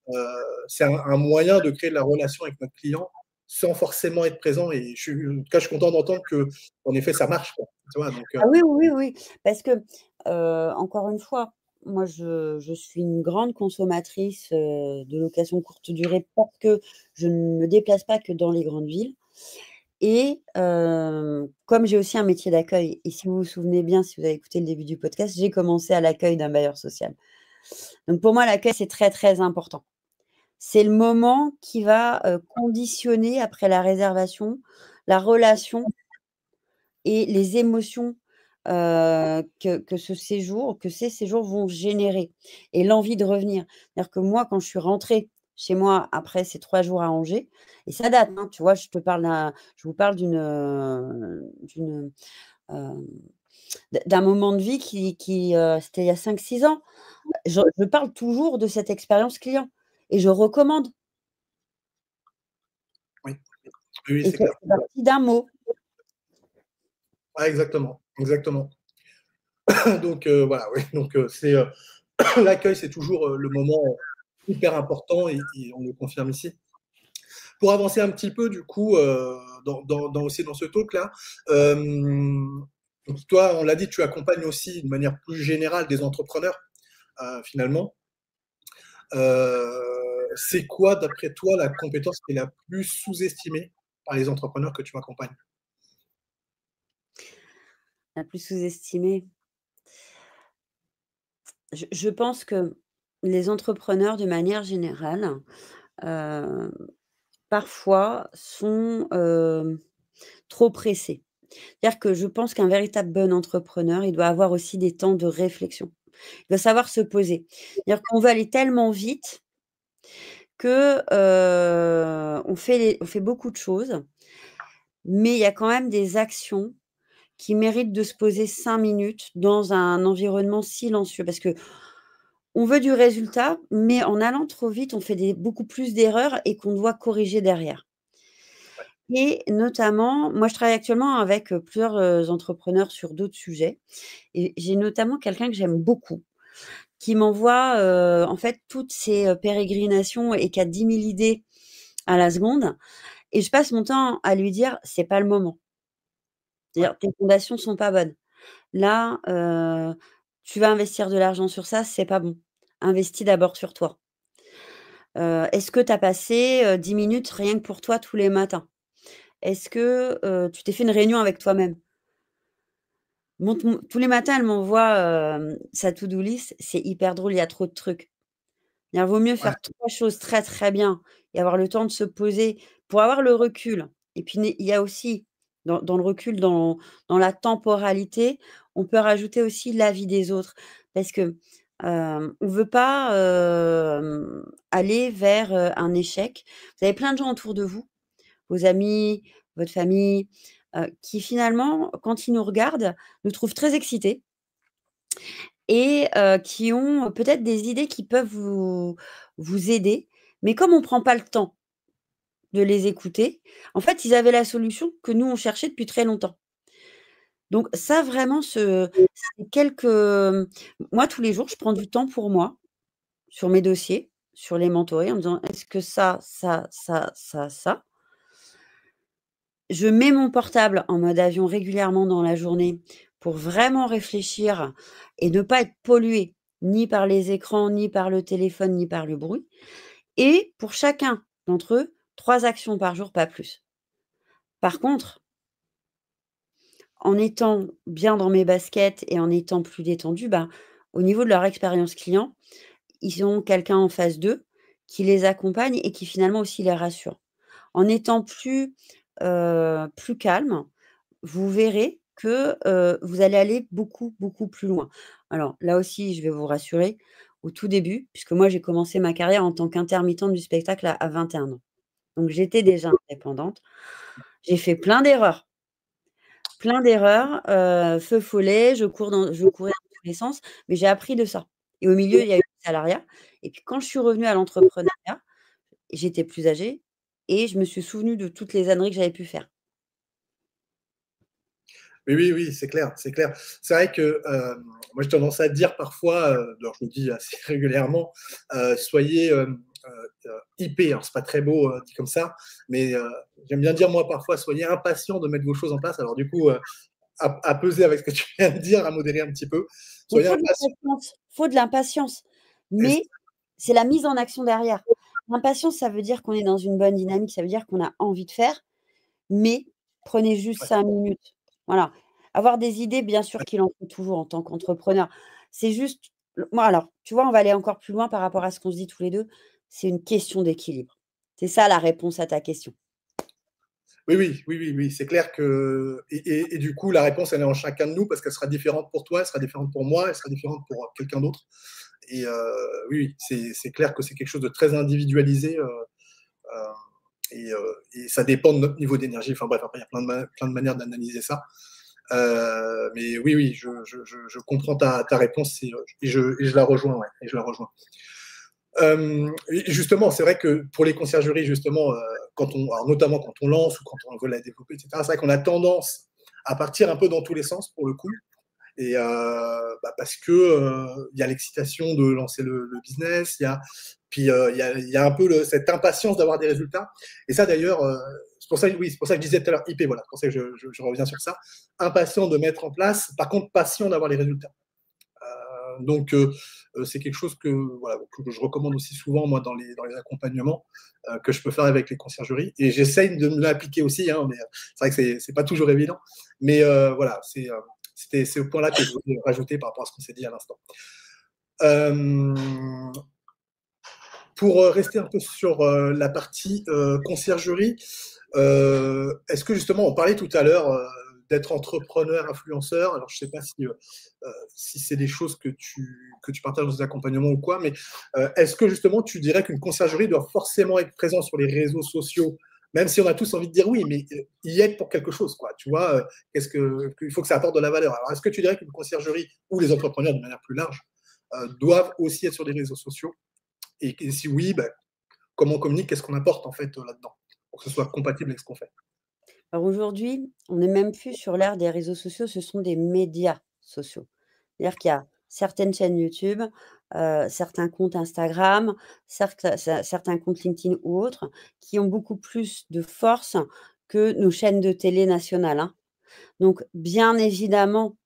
Euh, c'est un moyen de créer de la relation avec notre client sans forcément être présent. Et en tout cas, je suis content d'entendre que, en effet, ça marche, quoi. Tu vois, donc, Ah oui, oui, oui, parce que, encore une fois, moi je suis une grande consommatrice, de location courte durée parce que je ne me déplace pas que dans les grandes villes et comme j'ai aussi un métier d'accueil et si vous vous souvenez bien, si vous avez écouté le début du podcast, j'ai commencé à l'accueil d'un bailleur social. Donc pour moi, l'accueil, c'est très, très important. C'est le moment qui va, conditionner après la réservation, la relation et les émotions, que ces séjours vont générer et l'envie de revenir. C'est-à-dire que moi, quand je suis rentrée chez moi après ces 3 jours à Angers et ça date, hein, tu vois? Je vous parle d'un moment de vie c'était il y a 5 6 ans. Je parle toujours de cette expérience client et je recommande oui, oui, oui, et c'est c'est clair. parti d'un mot. Ouais, exactement, exactement. Donc, voilà, oui. Donc, l'accueil, c'est toujours le moment hyper important, et on le confirme ici. Pour avancer un petit peu, du coup, aussi dans ce talk-là, donc toi, on l'a dit, tu accompagnes aussi de manière plus générale des entrepreneurs, finalement. C'est quoi, d'après toi, la compétence qui est la plus sous-estimée par les entrepreneurs que tu accompagnes? La plus sous-estimée. Je pense que les entrepreneurs, de manière générale, heu, parfois sont, trop pressés. C'est-à-dire que je pense qu'un véritable bon entrepreneur, il doit avoir aussi des temps de réflexion. Il doit savoir se poser. C'est-à-dire qu'on veut aller tellement vite que, on fait beaucoup de choses, mais il y a quand même des actions qui méritent de se poser 5 minutes dans un environnement silencieux. Parce que on veut du résultat, mais en allant trop vite, on fait beaucoup plus d'erreurs et qu'on doit corriger derrière. Et notamment, moi je travaille actuellement avec, plusieurs, entrepreneurs sur d'autres sujets et j'ai notamment quelqu'un que j'aime beaucoup, qui m'envoie, en fait toutes ses, pérégrinations et qui a 10 000 idées à la seconde et je passe mon temps à lui dire: «C'est pas le moment». Ouais, C'est-à-dire: «Tes fondations sont pas bonnes. Là, tu vas investir de l'argent sur ça, c'est pas bon. Investis d'abord sur toi». Est-ce que tu as passé, 10 minutes rien que pour toi tous les matins? Est-ce que, tu t'es fait une réunion avec toi-même? Montre tous les matins, elle m'envoie, sa to-do list, c'est hyper drôle, il y a trop de trucs. Il vaut mieux ouais, faire 3 choses très, très bien et avoir le temps de se poser pour avoir le recul et puis il y a aussi dans le recul, dans la temporalité, on peut rajouter aussi l'avis des autres parce que, on veut pas, aller vers, un échec. Vous avez plein de gens autour de vous, vos amis, votre famille, qui finalement, quand ils nous regardent, nous trouvent très excités et qui ont peut-être des idées qui peuvent vous aider. Mais comme on prend pas le temps de les écouter, en fait, ils avaient la solution que nous, on cherchait depuis très longtemps. Donc ça, vraiment, c'est moi, tous les jours, je prends du temps pour moi, sur mes dossiers. sur les mentorés en me disant: «Est-ce que ça?» Je mets mon portable en mode avion régulièrement dans la journée pour vraiment réfléchir et ne pas être polluée ni par les écrans, ni par le téléphone, ni par le bruit et pour chacun d'entre eux, 3 actions par jour, pas plus. Par contre, en étant bien dans mes baskets et en étant plus détendue, bah, au niveau de leur expérience client, ils ont quelqu'un en face d'eux qui les accompagne et qui finalement aussi les rassure. En étant plus calme, vous verrez que, vous allez aller beaucoup, beaucoup plus loin. Alors là aussi, je vais vous rassurer, au tout début, puisque moi j'ai commencé ma carrière en tant qu'intermittente du spectacle à 21 ans. Donc j'étais déjà indépendante. J'ai fait plein d'erreurs, feu follet, je courais dans tous les sens, mais j'ai appris de ça et au milieu, il y a eu le salariat et puis quand je suis revenue à l'entrepreneuriat, j'étais plus âgée et je me suis souvenue de toutes les âneries que j'avais pu faire. Oui, oui, oui, c'est clair, c'est clair. C'est vrai que, moi j'ai tendance à dire parfois, alors je le dis assez régulièrement, soyez, IP, alors c'est pas très beau, dit comme ça, mais, j'aime bien dire moi parfois: «Soyez impatient de mettre vos choses en place». Alors du coup, à peser avec ce que tu viens de dire, à modérer un petit peu. Mais Soyez impatient faut de l'impatience, et mais c'est la mise en action derrière. L'impatience, ça veut dire qu'on est dans une bonne dynamique, ça veut dire qu'on a envie de faire, mais prenez juste ouais, 5 minutes. Voilà. Avoir des idées, bien sûr qu'il en faut toujours en tant qu'entrepreneur. C'est juste moi alors, tu vois, on va aller encore plus loin par rapport à ce qu'on se dit tous les 2. C'est une question d'équilibre. C'est ça la réponse à ta question. oui, oui, oui, oui, oui, c'est clair que et du coup, la réponse, elle est en chacun de nous parce qu'elle sera différente pour toi, elle sera différente pour moi, elle sera différente pour, quelqu'un d'autre et oui, oui, c'est clair que c'est quelque chose de très individualisé, et ça dépend de notre niveau d'énergie. Enfin bref, après, il y a plein de manières d'analyser ça. Mais oui, oui, je comprends ta réponse et je la rejoins, ouais, et je la rejoins. Et justement, c'est vrai que pour les conciergeries, justement, alors notamment quand on lance ou quand on veut la développer, etc., c'est vrai qu'on a tendance à partir un peu dans tous les sens pour le coup. Et parce que il y a l'excitation de lancer le business, il y a un peu cette impatience d'avoir des résultats. Et ça d'ailleurs, c'est pour ça, oui, c'est pour ça que je disais tout à l'heure IP, voilà, c'est pour ça que je reviens sur ça. Impatient de mettre en place, par contre patient d'avoir les résultats. Donc c'est quelque chose que, voilà, que je recommande aussi souvent moi dans les accompagnements que je peux faire avec les conciergeries. Et j'essaye de me l'appliquer aussi, hein, mais c'est vrai que c'est pas toujours évident. Mais voilà, c'était ce point-là que je voulais rajouter par rapport à ce qu'on s'est dit à l'instant. Euh, pour rester un peu sur la partie conciergerie, est-ce que justement, on parlait tout à l'heure d'être entrepreneur, influenceur. Alors, je ne sais pas si c'est des choses que tu partages dans tes accompagnements ou quoi, mais est-ce que justement, tu dirais qu'une conciergerie doit forcément être présente sur les réseaux sociaux, même si on a tous envie de dire oui, mais y être pour quelque chose, quoi. Tu vois, il faut que ça apporte de la valeur. Alors, est-ce que tu dirais qu'une conciergerie ou les entrepreneurs de manière plus large doivent aussi être sur les réseaux sociaux? Et si oui, bah, comment on communique, qu'est-ce qu'on apporte en fait là-dedans, pour que ce soit compatible avec ce qu'on fait? Alors aujourd'hui, on n'est même plus sur l'ère des réseaux sociaux, ce sont des médias sociaux. C'est-à-dire qu'il y a certaines chaînes YouTube, certains comptes Instagram, certains comptes LinkedIn ou autres, qui ont beaucoup plus de force que nos chaînes de télé nationales, hein. Donc bien évidemment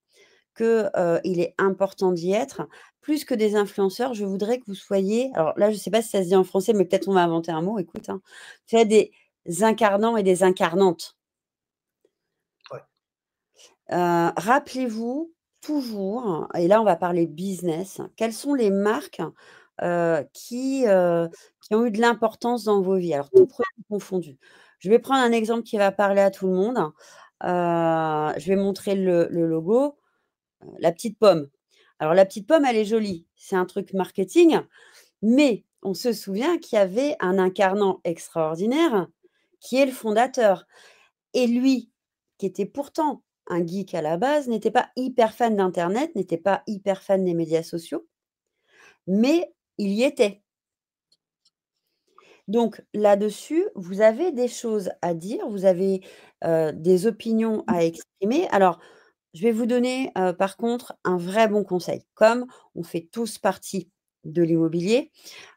que, il est important d'y être. Plus que des influenceurs, je voudrais que vous soyez alors là, je ne sais pas si ça se dit en français, mais peut-être on va inventer un mot, écoute, hein. Tu sais, des incarnants et des incarnantes. Ouais. Rappelez-vous toujours, et là on va parler business, quelles sont les marques, qui ont eu de l'importance dans vos vies? Alors tout produit confondu. Je vais prendre un exemple qui va parler à tout le monde. Je vais montrer le logo, la petite pomme. Alors la petite pomme, elle est jolie, c'est un truc marketing, mais on se souvient qu'il y avait un incarnant extraordinaire qui est le fondateur. Et lui, qui était pourtant un geek à la base, n'était pas hyper fan d'internet, n'était pas hyper fan des médias sociaux, mais il y était. Donc là-dessus, vous avez des choses à dire, vous avez, des opinions à exprimer. Alors, je vais vous donner, par contre, un vrai bon conseil. Comme on fait tous partie de l'immobilier,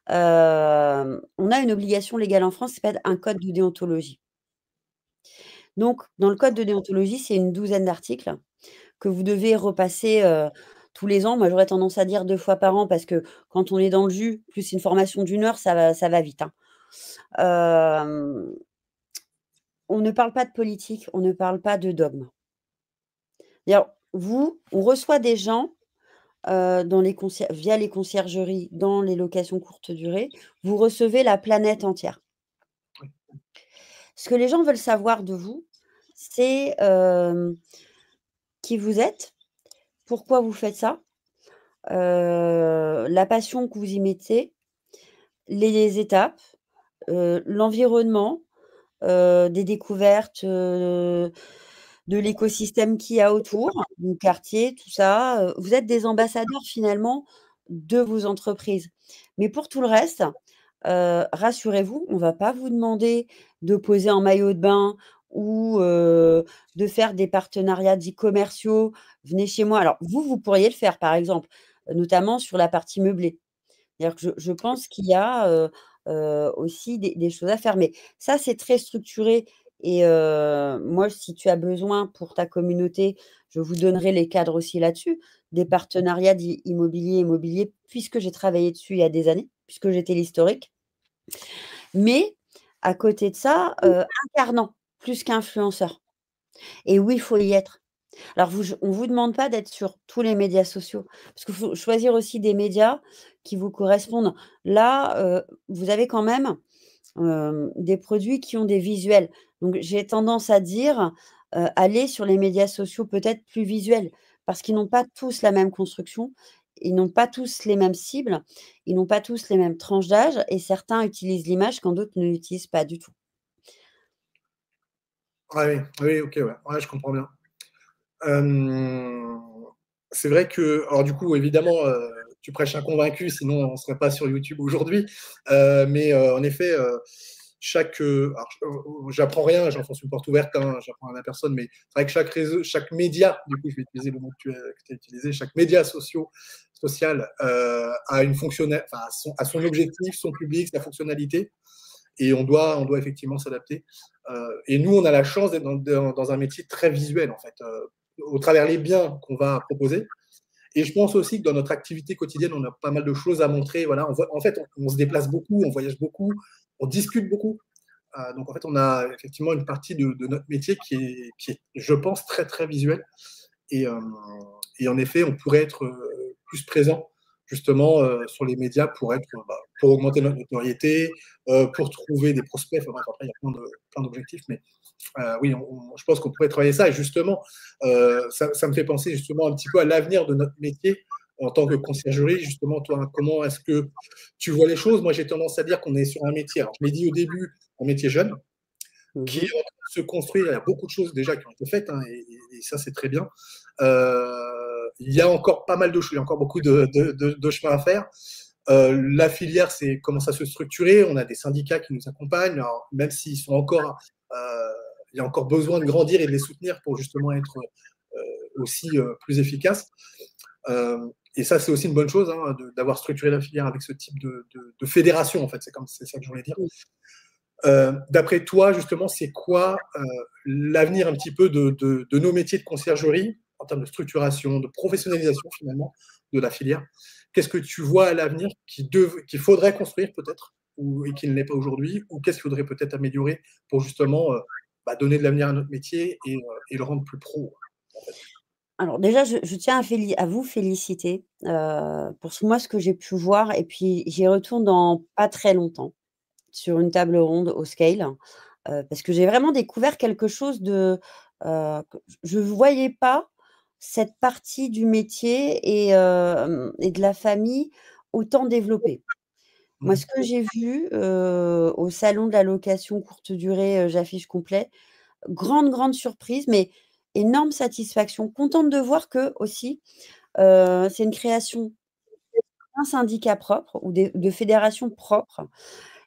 on a une obligation légale en France, ça s'appelle un code de déontologie. Donc dans le code de déontologie, c'est une douzaine d'articles que vous devez repasser, tous les ans. Moi, j'aurais tendance à dire 2 fois par an parce que quand on est dans le jus, plus une formation d'1 heure, ça va vite, hein. Hem, on ne parle pas de politique, on ne parle pas de dogme. D'ailleurs, on reçoit des gens, dans les via les conciergeries, dans les locations courte durée, vous recevez la planète entière. Ce que les gens veulent savoir de vous, c'est, qui vous êtes, pourquoi vous faites ça, la passion que vous y mettez, les étapes, l'environnement, des découvertes, de l'écosystème qu'il y a autour, du quartier, tout ça, vous êtes des ambassadeurs finalement de vos entreprises. Mais pour tout le reste, rassurez-vous, on va pas vous demander de poser en maillot de bain ou, de faire des partenariats dits commerciaux. Venez chez moi. Alors vous pourriez le faire par exemple, notamment sur la partie meublée. C'est-à-dire que je pense qu'il y a, aussi des choses à faire. Mais ça, c'est très structuré et moi, si tu as besoin pour ta communauté, je vous donnerai les cadres aussi là-dessus, des partenariats immobilier, puisque j'ai travaillé dessus il y a des années, puisque j'étais l'historique. Mais à côté de ça, incarnant plus qu'influenceur. Et oui, il faut y être. Alors on vous demande pas d'être sur tous les médias sociaux, parce qu'il faut choisir aussi des médias qui vous correspondent. Là, vous avez quand même, des produits qui ont des visuels. Donc j'ai tendance à dire, allez sur les médias sociaux peut-être plus visuels, parce qu'ils n'ont pas tous la même construction, ils n'ont pas tous les mêmes cibles, ils n'ont pas tous les mêmes tranches d'âge et certains utilisent l'image quand d'autres ne l'utilisent pas du tout. Ah oui, oui, OK, ouais. Ouais, je comprends bien. Hem, c'est vrai que alors du coup, évidemment, tu prêches un convaincu, sinon on ne serait pas sur YouTube aujourd'hui. Mais en effet, chaque, alors j'apprends rien, j'enfonce une porte ouverte, hein, j'apprends rien à personne, mais c'est vrai que chaque réseau, chaque média, du coup, je vais utiliser le mot que tu as utilisé, chaque média social, a une enfin, a son objectif, son public, sa fonctionnalité et on doit effectivement s'adapter. Et nous, on a la chance d'être dans un métier très visuel, en fait, au travers les biens qu'on va proposer. Et je pense aussi que dans notre activité quotidienne, on a pas mal de choses à montrer. Voilà, en fait, on se déplace beaucoup, on voyage beaucoup, on discute beaucoup. Donc, en fait, on a effectivement une partie de notre métier qui est, je pense, très, très visuelle. Et, euh, et en effet, on pourrait être plus présent justement sur les médias pour pour augmenter notre notoriété, pour trouver des prospects. Enfin, bref, après, il y a plein d'objectifs, mais oui, je pense qu'on pourrait travailler ça. Et justement, ça me fait penser justement un petit peu à l'avenir de notre métier en tant que conciergerie. Justement, toi, comment est-ce que tu vois les choses? Moi, j'ai tendance à dire qu'on est sur un métier. Alors, je l'ai dit au début, un métier jeune qui Mmh. est en train de se construire. Il y a beaucoup de choses déjà qui ont été faites, hein, et ça, c'est très bien. Il y a encore pas mal de choses, il y a encore beaucoup de chemin à faire. La filière commence à se structurer. On a des syndicats qui nous accompagnent, alors, même s'ils sont encore, il y a encore besoin de grandir et de les soutenir pour justement être aussi plus efficaces. Et ça, c'est aussi une bonne chose, hein, d'avoir structuré la filière avec ce type de fédération, en fait. C'est ça que je voulais dire. D'après toi, justement, c'est quoi l'avenir un petit peu de nos métiers de conciergerie en termes de structuration, de professionnalisation finalement de la filière? Qu'est-ce que tu vois à l'avenir qu'il faudrait construire peut-être et qui ne l'est pas aujourd'hui? Ou qu'est-ce qu'il faudrait peut-être améliorer pour justement donner de l'avenir à notre métier et le rendre plus pro, en fait? Alors déjà, je tiens à vous féliciter, pour ce que j'ai pu voir et puis j'y retourne dans pas très longtemps, sur une table ronde au Scale, parce que j'ai vraiment découvert quelque chose que je ne voyais pas cette partie du métier et de la famille autant développée. Moi, Mmh. ce que j'ai vu, au salon de la location courte durée, J'affiche complet, grande surprise, mais énorme satisfaction. Contente de voir que aussi, c'est une création d'un syndicat propre ou de fédérations propres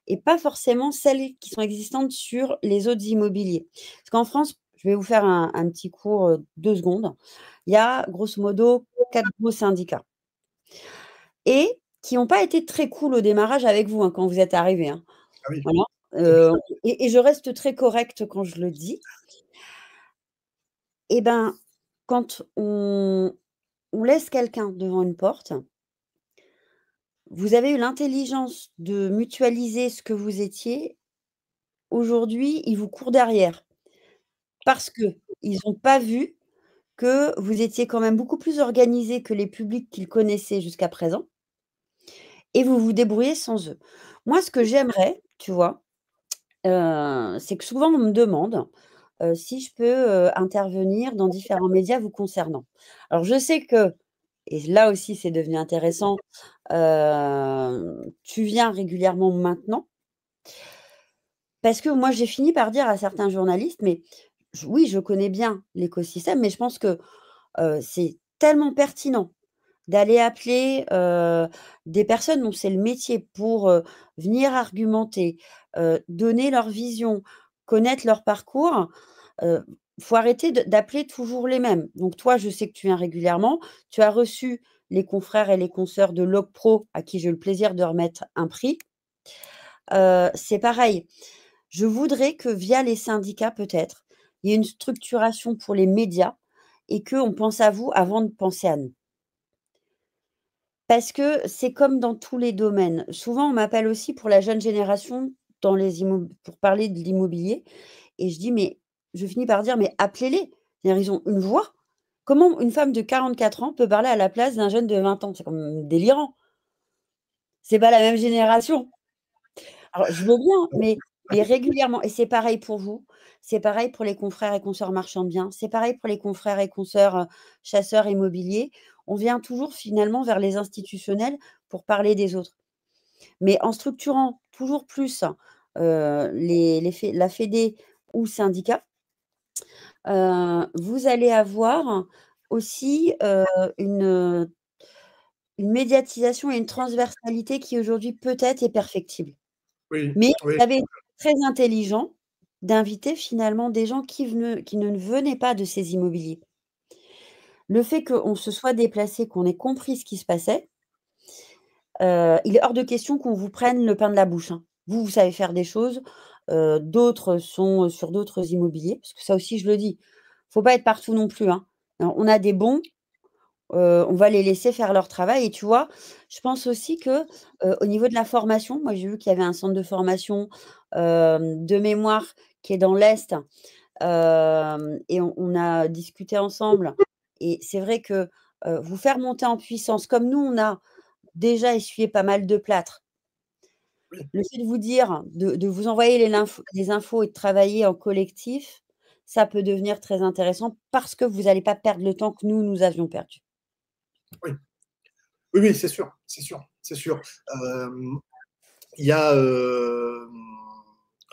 et pas forcément celles qui sont existantes sur les autres immobiliers. Parce qu'en France, je vais vous faire un petit cours, 2 secondes. Il y a grosso modo 4 gros syndicats et qui ont pas été très cool au démarrage avec vous, hein, quand vous êtes arrivés, hein. Ah oui, Voilà, c'est bien. et je reste très correcte quand je le dis. Et ben, quand on laisse quelqu'un devant une porte, vous avez eu l'intelligence de mutualiser ce que vous étiez. Aujourd'hui, ils vous courent derrière parce qu'ils ont pas vu que vous étiez quand même beaucoup plus organisés que les publics qu'ils connaissaient jusqu'à présent et vous vous débrouillez sans eux. Moi, ce que j'aimerais, tu vois, c'est que souvent on me demande, si je peux, intervenir dans différents médias vous concernant. Alors je sais que et là aussi c'est devenu intéressant, tu viens régulièrement maintenant parce que moi j'ai fini par dire à certains journalistes: «Mais oui, je connais bien l'écosystème, mais je pense que, c'est tellement pertinent d'aller appeler, des personnes dont c'est le métier pour, venir argumenter, donner leur vision, connaître leur parcours, heu, faut arrêter d'appeler toujours les mêmes. Donc toi, je sais que tu viens régulièrement, tu as reçu les confrères et les consoeurs de Logpro à qui j'ai eu le plaisir de remettre un prix. C'est pareil, je voudrais que via les syndicats peut-être, il y ait une structuration pour les médias et qu'on pense à vous avant de penser à nous. Parce que c'est comme dans tous les domaines. Souvent, on m'appelle aussi pour la jeune génération dans les pour parler de l'immobilier et je dis: «Mais» je finis par dire: «Mais appelez-les, c'est-à-dire ils ont une voix. Comment une femme de 44 ans peut parler à la place d'un jeune de 20 ans? C'est quand même délirant. C'est pas la même génération». Alors je veux bien, mais régulièrement et c'est pareil pour vous, c'est pareil pour les confrères et consoeurs marchands de biens, c'est pareil pour les confrères et consoeurs, chasseurs immobiliers. On vient toujours finalement vers les institutionnels pour parler des autres. Mais en structurant toujours plus, les la fédé ou syndicat, vous allez avoir aussi, une médiatisation et une transversalité qui aujourd'hui peut-être est perfectible. Oui, Mais oui, vous avez été très intelligent d'inviter finalement des gens qui ne venaient pas de ces immobiliers. Le fait qu'on se soit déplacés, qu'on ait compris ce qui se passait, il est hors de question qu'on vous prenne le pain de la bouche, hein. Vous, vous savez faire des choses, d'autres sont, sur d'autres immobiliers, parce que ça aussi je le dis, faut pas être partout non plus, hein. On a des bons, on va les laisser faire leur travail et tu vois? Je pense aussi que, au niveau de la formation, moi j'ai vu qu'il y avait un centre de formation, de mémoire qui est dans l'Est, et on a discuté ensemble et c'est vrai que, vous faire monter en puissance comme nous on a déjà essuyé pas mal de plâtre. oui, Le fait de vous dire, de vous envoyer les infos et de travailler en collectif, ça peut devenir très intéressant parce que vous allez pas perdre le temps que nous, nous avions perdu. oui. Oui, oui, c'est sûr, c'est sûr, c'est sûr. Il y a,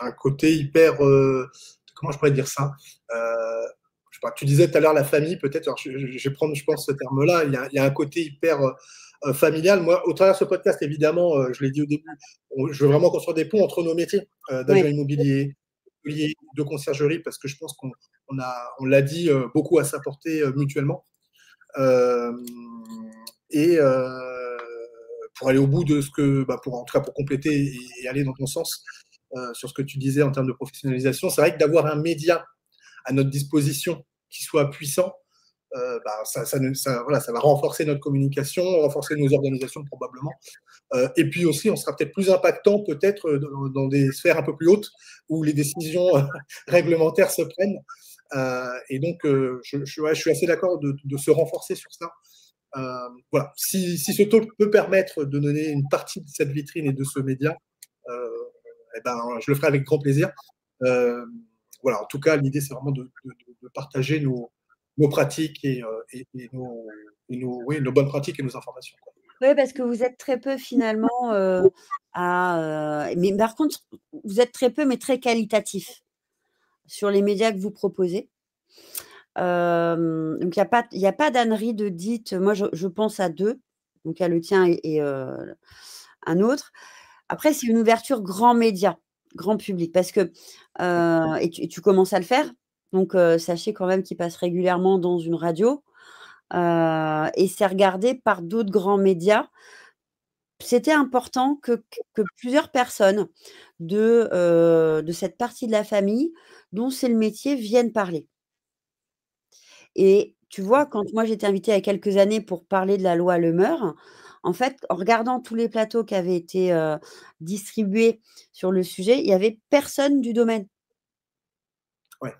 un côté hyper, comment je pourrais dire ça? Je sais pas, tu disais tout à l'heure la famille peut-être, alors je vais prendre, je pense, ce terme-là. Il y a un côté hyper, familial. Moi, au travers de ce podcast, évidemment, je l'ai dit au début, je veux vraiment construire des ponts entre nos métiers, d'agent Oui. immobilier, de conciergerie, parce que je pense on l'a dit, beaucoup à s'apporter, mutuellement. Hem et pour aller au bout de ce que, bah, pour en tout cas pour compléter et aller dans ton sens, sur ce que tu disais en termes de professionnalisation, c'est vrai que d'avoir un média à notre disposition qui soit puissant, bah, voilà, ça va renforcer notre communication, renforcer nos organisations probablement. Et puis aussi, on sera peut-être plus impactant peut-être dans des sphères un peu plus hautes où les décisions réglementaires se prennent. Et donc, ouais, je suis assez d'accord de se renforcer sur ça. Voilà, si ce taux peut permettre de donner une partie de cette vitrine et de ce média, euh, eh ben, je le ferai avec grand plaisir. Euh, voilà, en tout cas, l'idée, c'est vraiment de partager nos pratiques oui, nos bonnes pratiques et nos informations, quoi. Ouais, parce que vous êtes très peu finalement, mais par contre, vous êtes très peu, mais très qualitatif sur les médias que vous proposez. Donc il y a pas d'ânerie de dites. Moi, je pense à 2, donc il y a le tien et un autre. Après, c'est une ouverture grand média, grand public parce que, et tu commences à le faire, donc sachez quand même qu'il passe régulièrement dans une radio, et c'est regardé par d'autres grands médias c'était important que plusieurs personnes de cette partie de la famille dont c'est le métier viennent parler. Et tu vois, quand moi j'étais invitée il y a quelques années pour parler de la loi Le Meur, en fait, en regardant tous les plateaux qui avaient été, distribués sur le sujet, il y avait personne du domaine. Ouais,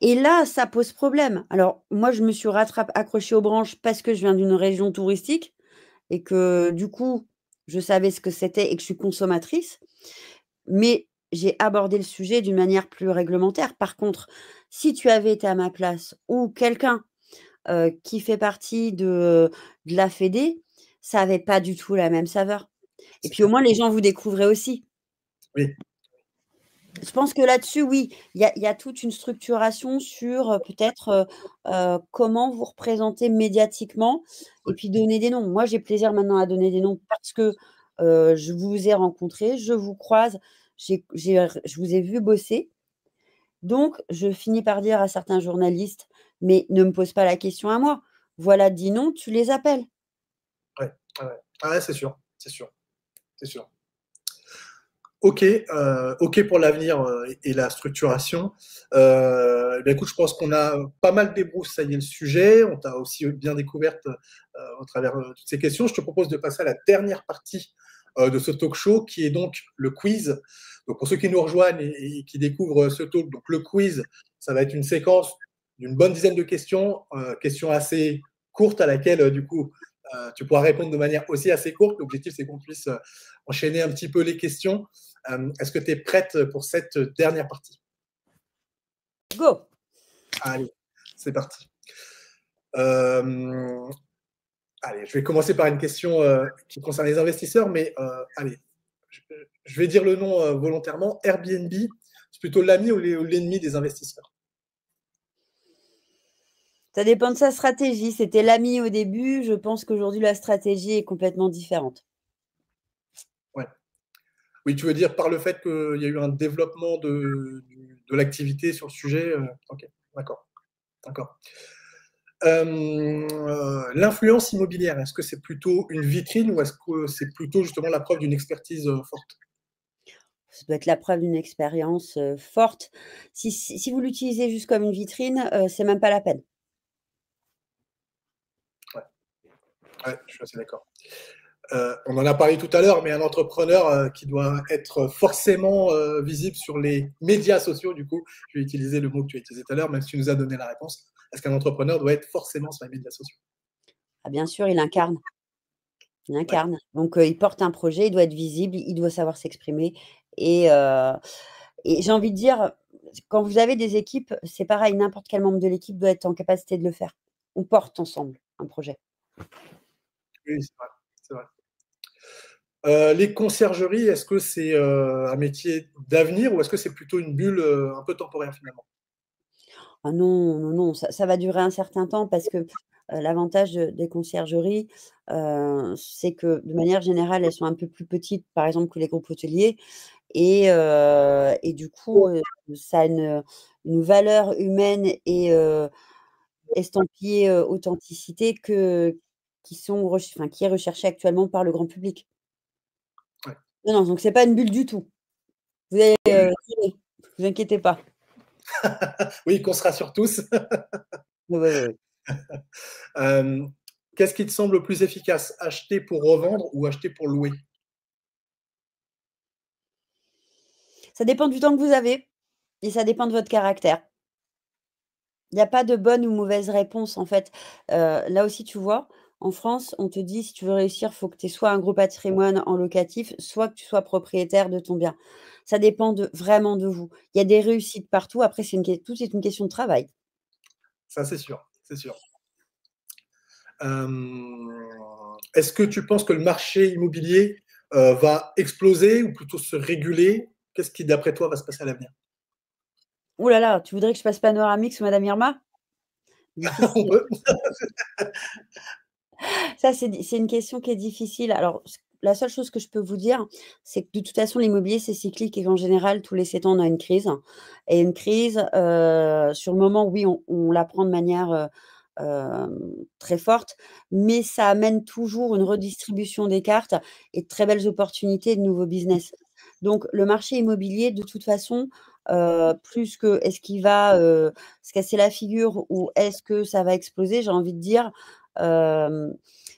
Et là, ça pose problème. Alors moi, je me suis accrochée aux branches parce que je viens d'une région touristique et que du coup, je savais ce que c'était et que je suis consommatrice, mais j'ai abordé le sujet d'une manière plus réglementaire. Par contre, si tu avais été à ma place ou quelqu'un qui fait partie de la fédé, ça avait pas du tout la même saveur. Et c'est puis au clair. moins les gens vous découvraient aussi. Oui, Je pense que là-dessus, oui, il y a toute une structuration sur, peut-être, comment vous représentez médiatiquement et puis donner des noms. Moi, j'ai plaisir maintenant à donner des noms parce que, je vous ai rencontrés, je vous croise, je vous ai vu bosser. Donc je finis par dire à certains journalistes: «Mais ne me pose pas la question à moi. Voilà 10 noms, tu les appelles». ouais, ouais, ouais. Ah ouais, c'est sûr, c'est sûr, c'est sûr. OK, OK pour l'avenir, et la structuration. Bah, écoute, je pense qu'on a pas mal débroussaillé le sujet. On t'a aussi bien découverte, au travers, toutes ces questions. Je te propose de passer à la dernière partie, de ce talk show qui est donc le quiz. Donc pour ceux qui nous rejoignent et qui découvrent, ce talk, donc le quiz, ça va être une séquence d'une bonne dizaine de questions, questions assez courtes à laquelle, du coup, tu pourras répondre de manière aussi assez courte. L'objectif, c'est qu'on puisse, enchaîner un petit peu les questions. Est-ce que tu es prête pour cette dernière partie? Go! Allez, c'est parti. Euh, allez, je vais commencer par une question qui concerne les investisseurs, mais allez, je, je vais dire le nom volontairement. Airbnb, c'est plutôt l'ami ou l'ennemi des investisseurs? Ça dépend de sa stratégie. C'était l'ami au début, je pense qu'aujourd'hui la stratégie est complètement différente. Ouais. Oui, tu veux dire par le fait qu'il y a eu un développement de l'activité sur le sujet. Ok, d'accord, d'accord. L'influence immobilière, est-ce que c'est plutôt une vitrine ou est-ce que c'est plutôt justement la preuve d'une expertise forte? Ça doit être la preuve d'une expérience, forte. Si vous l'utilisez juste comme une vitrine, c'est même pas la peine. Ouais, ouais, je suis assez d'accord. On en a parlé tout à l'heure, mais un entrepreneur qui doit être forcément visible sur les médias sociaux, du coup, je vais utiliser le mot que tu as utilisé tout à l'heure, même si tu nous as donné la réponse. Est-ce qu'un entrepreneur doit être forcément sur les médias sociaux? Ah bien sûr, il incarne, il Ouais, incarne. Donc il porte un projet, il doit être visible, il doit savoir s'exprimer et heu et j'ai envie de dire, quand vous avez des équipes, c'est pareil, n'importe quel membre de l'équipe doit être en capacité de le faire. On porte ensemble un projet. oui, c'est vrai. C'est vrai. Les conciergeries, est-ce que c'est un métier d'avenir ou est-ce que c'est plutôt une bulle un peu temporaire finalement? Ah non, non, non, ça va durer un certain temps parce que, l'avantage des conciergeries, c'est que de manière générale, elles sont un peu plus petites, par exemple, que les groupes hôteliers et du coup, ça a une valeur humaine et estampillée, authenticité qui est recherchée actuellement par le grand public. Ouais. Non, non, donc c'est pas une bulle du tout. Vous allez, vous inquiétez pas. Oui, qu'on se rassure tous. Oui, oui, oui, oui. Euh, Qu'est-ce qui te semble le plus efficace, acheter pour revendre ou acheter pour louer? Ça dépend du temps que vous avez et ça dépend de votre caractère. Il y a pas de bonne ou mauvaise réponse, en fait. Là aussi, tu vois, en France, on te dit: «Si tu veux réussir, il faut que tu aies soit un gros patrimoine en locatif, soit que tu sois propriétaire de ton bien». Ça dépend vraiment de vous. Il y a des réussites partout, après c'est une ques tout est une question de travail. Ça, c'est sûr, c'est sûr. Est-ce que tu penses que le marché immobilier va exploser ou plutôt se réguler? Qu'est-ce qui, d'après toi, va se passer à l'avenir? Ouh là là, tu voudrais que je fasse panoramique sur madame Irma? On Difficile. peut. Ça, c'est une question qui est difficile. Alors, la seule chose que je peux vous dire, c'est que de toute façon, l'immobilier, c'est cyclique et qu'en général, tous les 7 ans, on a une crise et une crise, sur le moment, oui, on la prend de manière, très forte, mais ça amène toujours une redistribution des cartes et de très belles opportunités de nouveaux business. Donc le marché immobilier, de toute façon, plus que est-ce qu'il va, se casser la figure ou est-ce que ça va exploser? J'ai envie de dire, hem,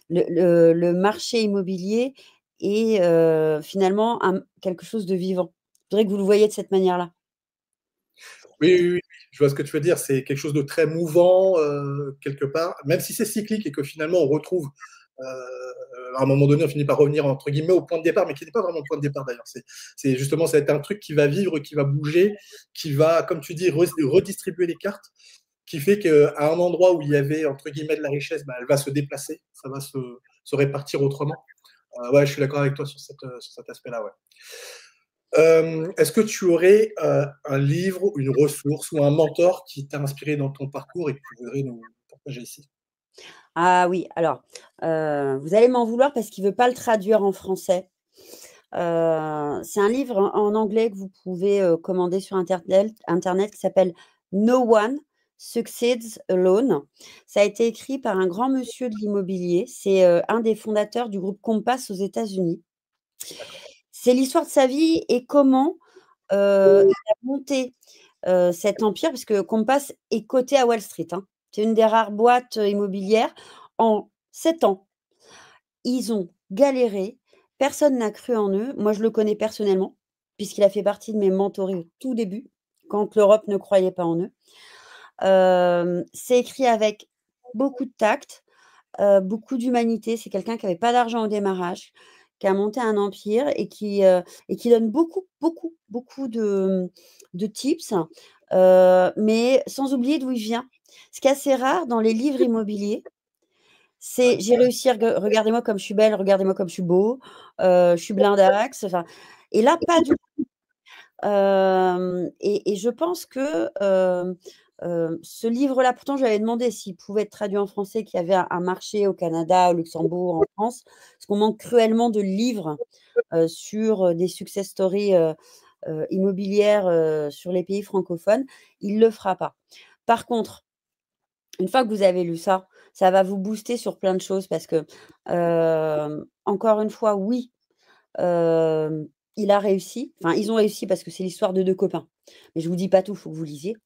le marché immobilier est, finalement quelque chose de vivant. Je voudrais que vous le voyiez de cette manière-là. Oui, oui, oui, je vois ce que tu veux dire. C'est quelque chose de très mouvant, quelque part, même si c'est cyclique et que finalement on retrouve, à un moment donné, on finit par revenir entre guillemets «au point de départ», mais qui n'est pas vraiment le point de départ d'ailleurs. C'est justement, ça va être un truc qui va vivre, qui va bouger, qui va, comme tu dis, redistribuer les cartes, qui fait qu'à un endroit où il y avait entre guillemets «de la richesse», bah, elle va se déplacer, ça va se répartir autrement. Ouais, je suis d'accord avec toi sur sur cet aspect-là, ouais. Est-ce que tu aurais, un livre, une ressource ou un mentor qui t'a inspiré dans ton parcours et que tu voudrais nous partager ici? Ah oui, alors, vous allez m'en vouloir parce qu'il veut pas le traduire en français. C'est un livre en anglais que vous pouvez, commander sur internet qui s'appelle «No one succeeds alone». Ça a été écrit par un grand monsieur de l'immobilier. C'est, un des fondateurs du groupe Compass aux États-Unis. D'accord. C'est l'histoire de sa vie et comment, il a monté, cet empire parce que Compass est coté à Wall Street, hein. C'est une des rares boîtes, immobilières. En 7 ans, ils ont galéré, personne n'a cru en eux. Moi, je le connais personnellement, puisqu'il a fait partie de mes mentorés au tout début, quand l'Europe ne croyait pas en eux. C'est écrit avec beaucoup de tact, beaucoup d'humanité. C'est quelqu'un qui avait pas d'argent au démarrage, qui a monté un empire et qui donne beaucoup, beaucoup, beaucoup de tips, mais sans oublier d'où il vient. Ce qui est assez rare dans les livres immobiliers, c'est: Ouais. «J'ai réussi, regardez-moi comme je suis belle, regardez-moi comme je suis beau, je suis blindax», enfin et là, pas du et je pense que, ce livre-là, pourtant je lui avais demandé s'il pouvait être traduit en français, qu'il y avait un marché au Canada, au Luxembourg, en France, parce qu'on manque cruellement de livres, sur, des success stories, immobilières, sur les pays francophones. Il le fera pas. Par contre, une fois que vous avez lu ça, ça va vous booster sur plein de choses parce que, encore une fois, oui, il a réussi, enfin, ils ont réussi parce que c'est l'histoire de 2 copains. Mais je vous dis pas tout, il faut que vous lisiez.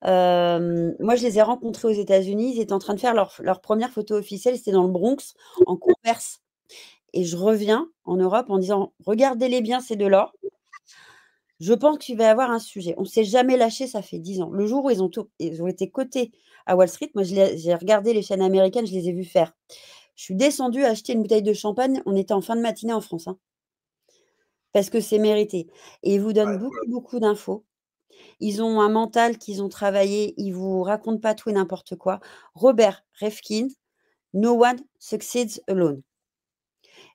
Moi, je les ai rencontrés aux États-Unis, ils étaient en train de faire leur 1re photo officielle, c'était dans le Bronx, en Converse et je reviens en Europe en disant: «Regardez-les bien ces 2-là, je pense qu'il va y avoir un sujet». On s'est jamais lâchés, ça fait 10 ans. Le jour où ils ont été cotés à Wall Street, moi j'ai regardé les chaînes américaines, je les ai vus faire. Je suis descendue acheter une bouteille de champagne, on était en fin de matinée en France, hein, parce que c'est mérité et ils vous donnent Ouais, beaucoup, beaucoup d'infos. Ils ont un mental qu'ils ont travaillé, ils vous racontent pas tout et n'importe quoi. Robert Reffkin, «No one succeeds alone»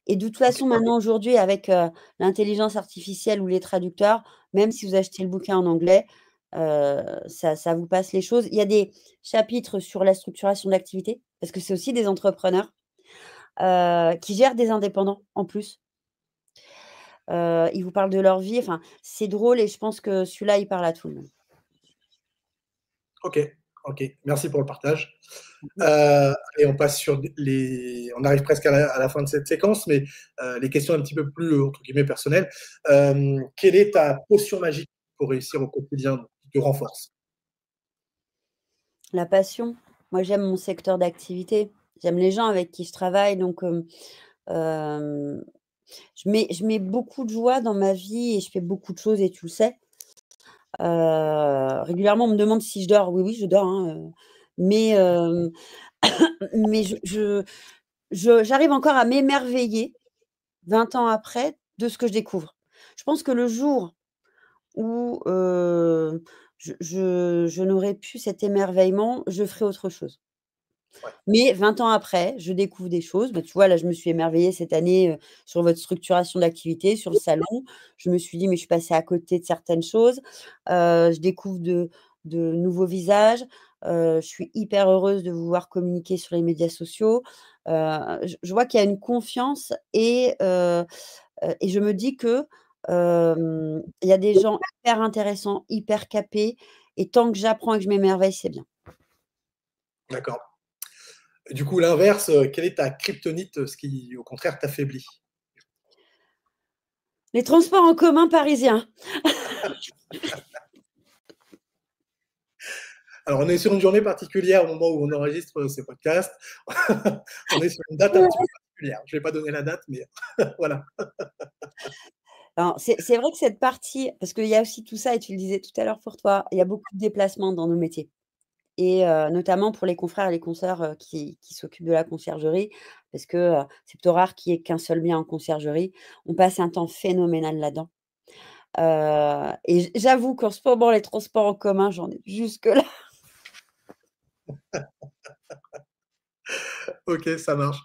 et de toute OK. façon, maintenant, aujourd'hui, avec, l'intelligence artificielle ou les traducteurs, même si vous achetez le bouquin en anglais, ça vous passe les choses. Il y a des chapitres sur la structuration d'activité, parce que c'est aussi des entrepreneurs, qui gèrent des indépendants, en plus. Ils vous parlent de leur vie, enfin, c'est drôle et je pense que celui-là, il parle à tout le monde. OK, OK. Merci pour le partage. Mmh. Et on passe sur on arrive presque à la fin de cette séquence, mais les questions un petit peu plus, entre guillemets, «personnelles». Quelle est ta potion magique pour réussir au quotidien, qui te renforce? La passion. Moi, j'aime mon secteur d'activité. J'aime les gens avec qui je travaille, donc hem, je mets beaucoup de joie dans ma vie et je fais beaucoup de choses et tu le sais. Régulièrement, on me demande si je dors. Oui, oui, je dors, hein, mais mais j'arrive encore à m'émerveiller 20 ans après de ce que je découvre. Je pense que le jour où, je n'aurai plus cet émerveillement, je ferai autre chose. Ouais, Mais 20 ans après, je découvre des choses. Bah, tu vois, là, je me suis émerveillée cette année, sur votre structuration d'activité, sur le salon. Je me suis dit: «Mais je suis passée à côté de certaines choses». Je découvre de nouveaux visages. Je suis hyper heureuse de vous voir communiquer sur les médias sociaux. Je vois qu'il y a une confiance et je me dis que, il y a des gens hyper intéressants, hyper capés et tant que j'apprends et que je m'émerveille, c'est bien. D'accord. Du coup, l'inverse, quelle est ta kryptonite, ce qui, au contraire, t'affaiblit? Les transports en commun parisiens. Alors, on est sur une journée particulière au moment où on enregistre ces podcasts. On est sur une date un petit peu particulière. Je ne vais pas donner la date, mais voilà. Alors, c'est vrai que cette partie, parce qu'il y a aussi tout ça, et tu le disais tout à l'heure pour toi, il y a beaucoup de déplacements dans nos métiers. Et notamment pour les confrères et les consoeurs qui s'occupent de la conciergerie, parce que c'est plutôt rare qu'il y ait qu'un seul bien en conciergerie. On passe un temps phénoménal là-dedans. Et j'avoue qu'en ce moment, les transports en commun, j'en ai jusque-là. Ok, ça marche.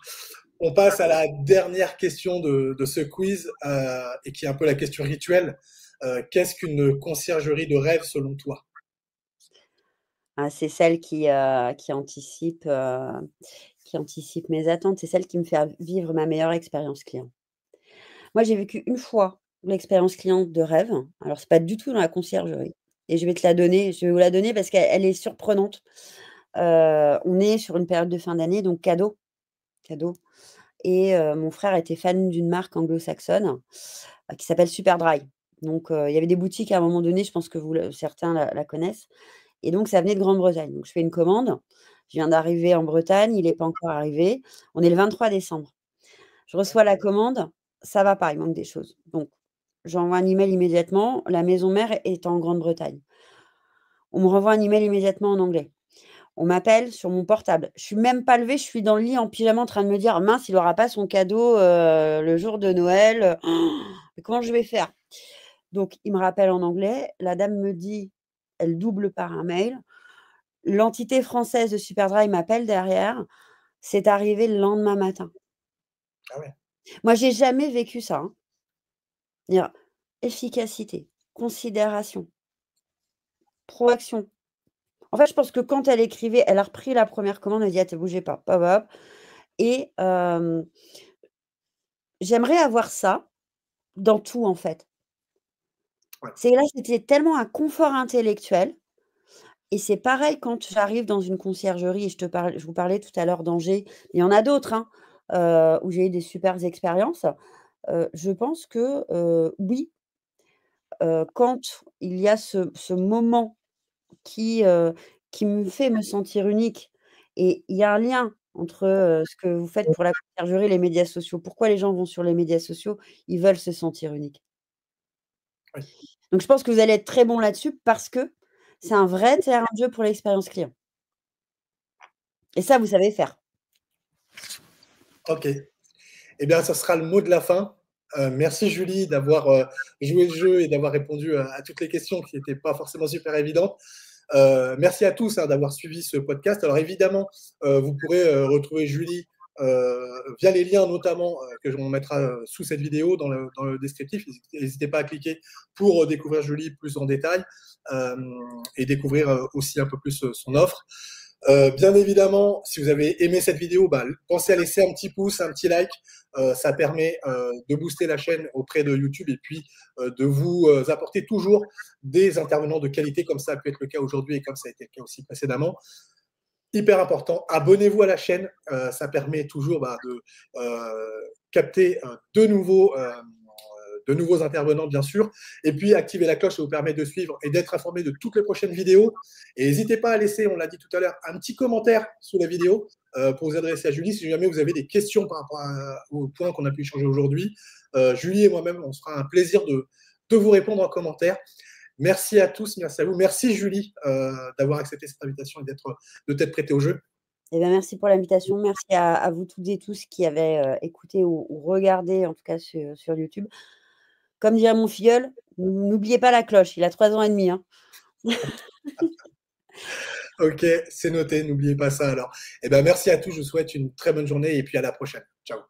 On passe à la dernière question de ce quiz, et qui est un peu la question rituelle. Qu'est-ce qu'une conciergerie de rêve selon toi? Ah, c'est celle qui anticipe mes attentes. C'est celle qui me fait vivre ma meilleure expérience client. Moi, j'ai vécu une fois l'expérience client de rêve. Alors, c'est pas du tout dans la conciergerie et je vais te la donner. Je vais vous la donner parce qu'elle est surprenante. On est sur une période de fin d'année, donc cadeau, cadeau et mon frère était fan d'une marque anglo-saxonne, qui s'appelle Superdry. Donc il y avait des boutiques à un moment donné, je pense que certains la connaissent et donc ça venait de Grande-Bretagne. Donc je fais une commande, je viens d'arriver en Bretagne, il est pas encore arrivé. On est le 23 décembre. Je reçois la commande, ça va pas, il manque des choses. Donc j'envoie un email immédiatement, la maison mère est en Grande-Bretagne. On me renvoie un email immédiatement en anglais. On m'appelle sur mon portable. Je suis même pas levée, je suis dans le lit en pyjama en train de me dire: «Mince, il aura pas son cadeau, le jour de Noël, mais comment je vais faire?» Donc il me rappelle en anglais, la dame me dit, elle double par un mail: «L'entité française de Superdry m'appelle derrière, c'est arrivé le lendemain matin». Ah ouais. Moi, j'ai jamais vécu ça, hein. Dire efficacité, considération, proaction. En fait, je pense que quand elle écrivait, elle a repris la première commande, elle dit: «Attends, bougez pas, hop, hop» et j'aimerais avoir ça dans tout, en fait. Ouais. C'est là, c'était tellement un confort intellectuel et c'est pareil quand j'arrive dans une conciergerie et je vous parlais tout à l'heure d'Angers, il y en a d'autres, hein, où j'ai eu des supers expériences. Je pense que, oui, quand il y a ce moment qui, heu, qui me fait me sentir unique et il y a un lien entre, ce que vous faites pour la conciergerie et les médias sociaux. Pourquoi les gens vont sur les médias sociaux? Ils veulent se sentir uniques. Oui. Donc je pense que vous allez être très bons là-dessus parce que c'est un vrai terrain de jeu pour l'expérience client et ça, vous savez faire. Ok. Eh bien, ça sera le mot de la fin. Merci Julie d'avoir joué le jeu et d'avoir répondu à toutes les questions qui n'étaient pas forcément super évidentes. Merci à tous, hein, d'avoir suivi ce podcast. Alors évidemment, vous pourrez retrouver Julie via les liens notamment que on mettra sous cette vidéo dans le descriptif. N'hésitez pas à cliquer pour découvrir Julie plus en détail euh, et découvrir aussi un peu plus son offre. Bien évidemment, si vous avez aimé cette vidéo, bah, pensez à laisser un petit pouce, un petit like. Ça permet de booster la chaîne auprès de YouTube et puis de vous apporter toujours des intervenants de qualité, comme ça a pu être le cas aujourd'hui et comme ça a été le cas aussi précédemment. Hyper important, abonnez-vous à la chaîne, ça permet toujours de capter de nouveaux intervenants, bien sûr. Et puis, activer la cloche, ça vous permet de suivre et d'être informé de toutes les prochaines vidéos. Et n'hésitez pas à laisser, on l'a dit tout à l'heure, un petit commentaire sous la vidéo pour vous adresser à Julie si jamais vous avez des questions par rapport au point qu'on a pu échanger aujourd'hui. Julie et moi-même, on se fera un plaisir de vous répondre en commentaire. Merci à tous, merci à vous. Merci Julie d'avoir accepté cette invitation et de t'être prêtée au jeu. Eh bien, merci pour l'invitation. Merci à vous toutes et tous qui avez, écouté ou regardé, en tout cas sur YouTube. Comme dirait mon filleul, n'oubliez pas la cloche, il a 3 ans et demi, hein. Ok, c'est noté, n'oubliez pas ça alors. Eh ben, merci à tous, je vous souhaite une très bonne journée et puis à la prochaine. Ciao.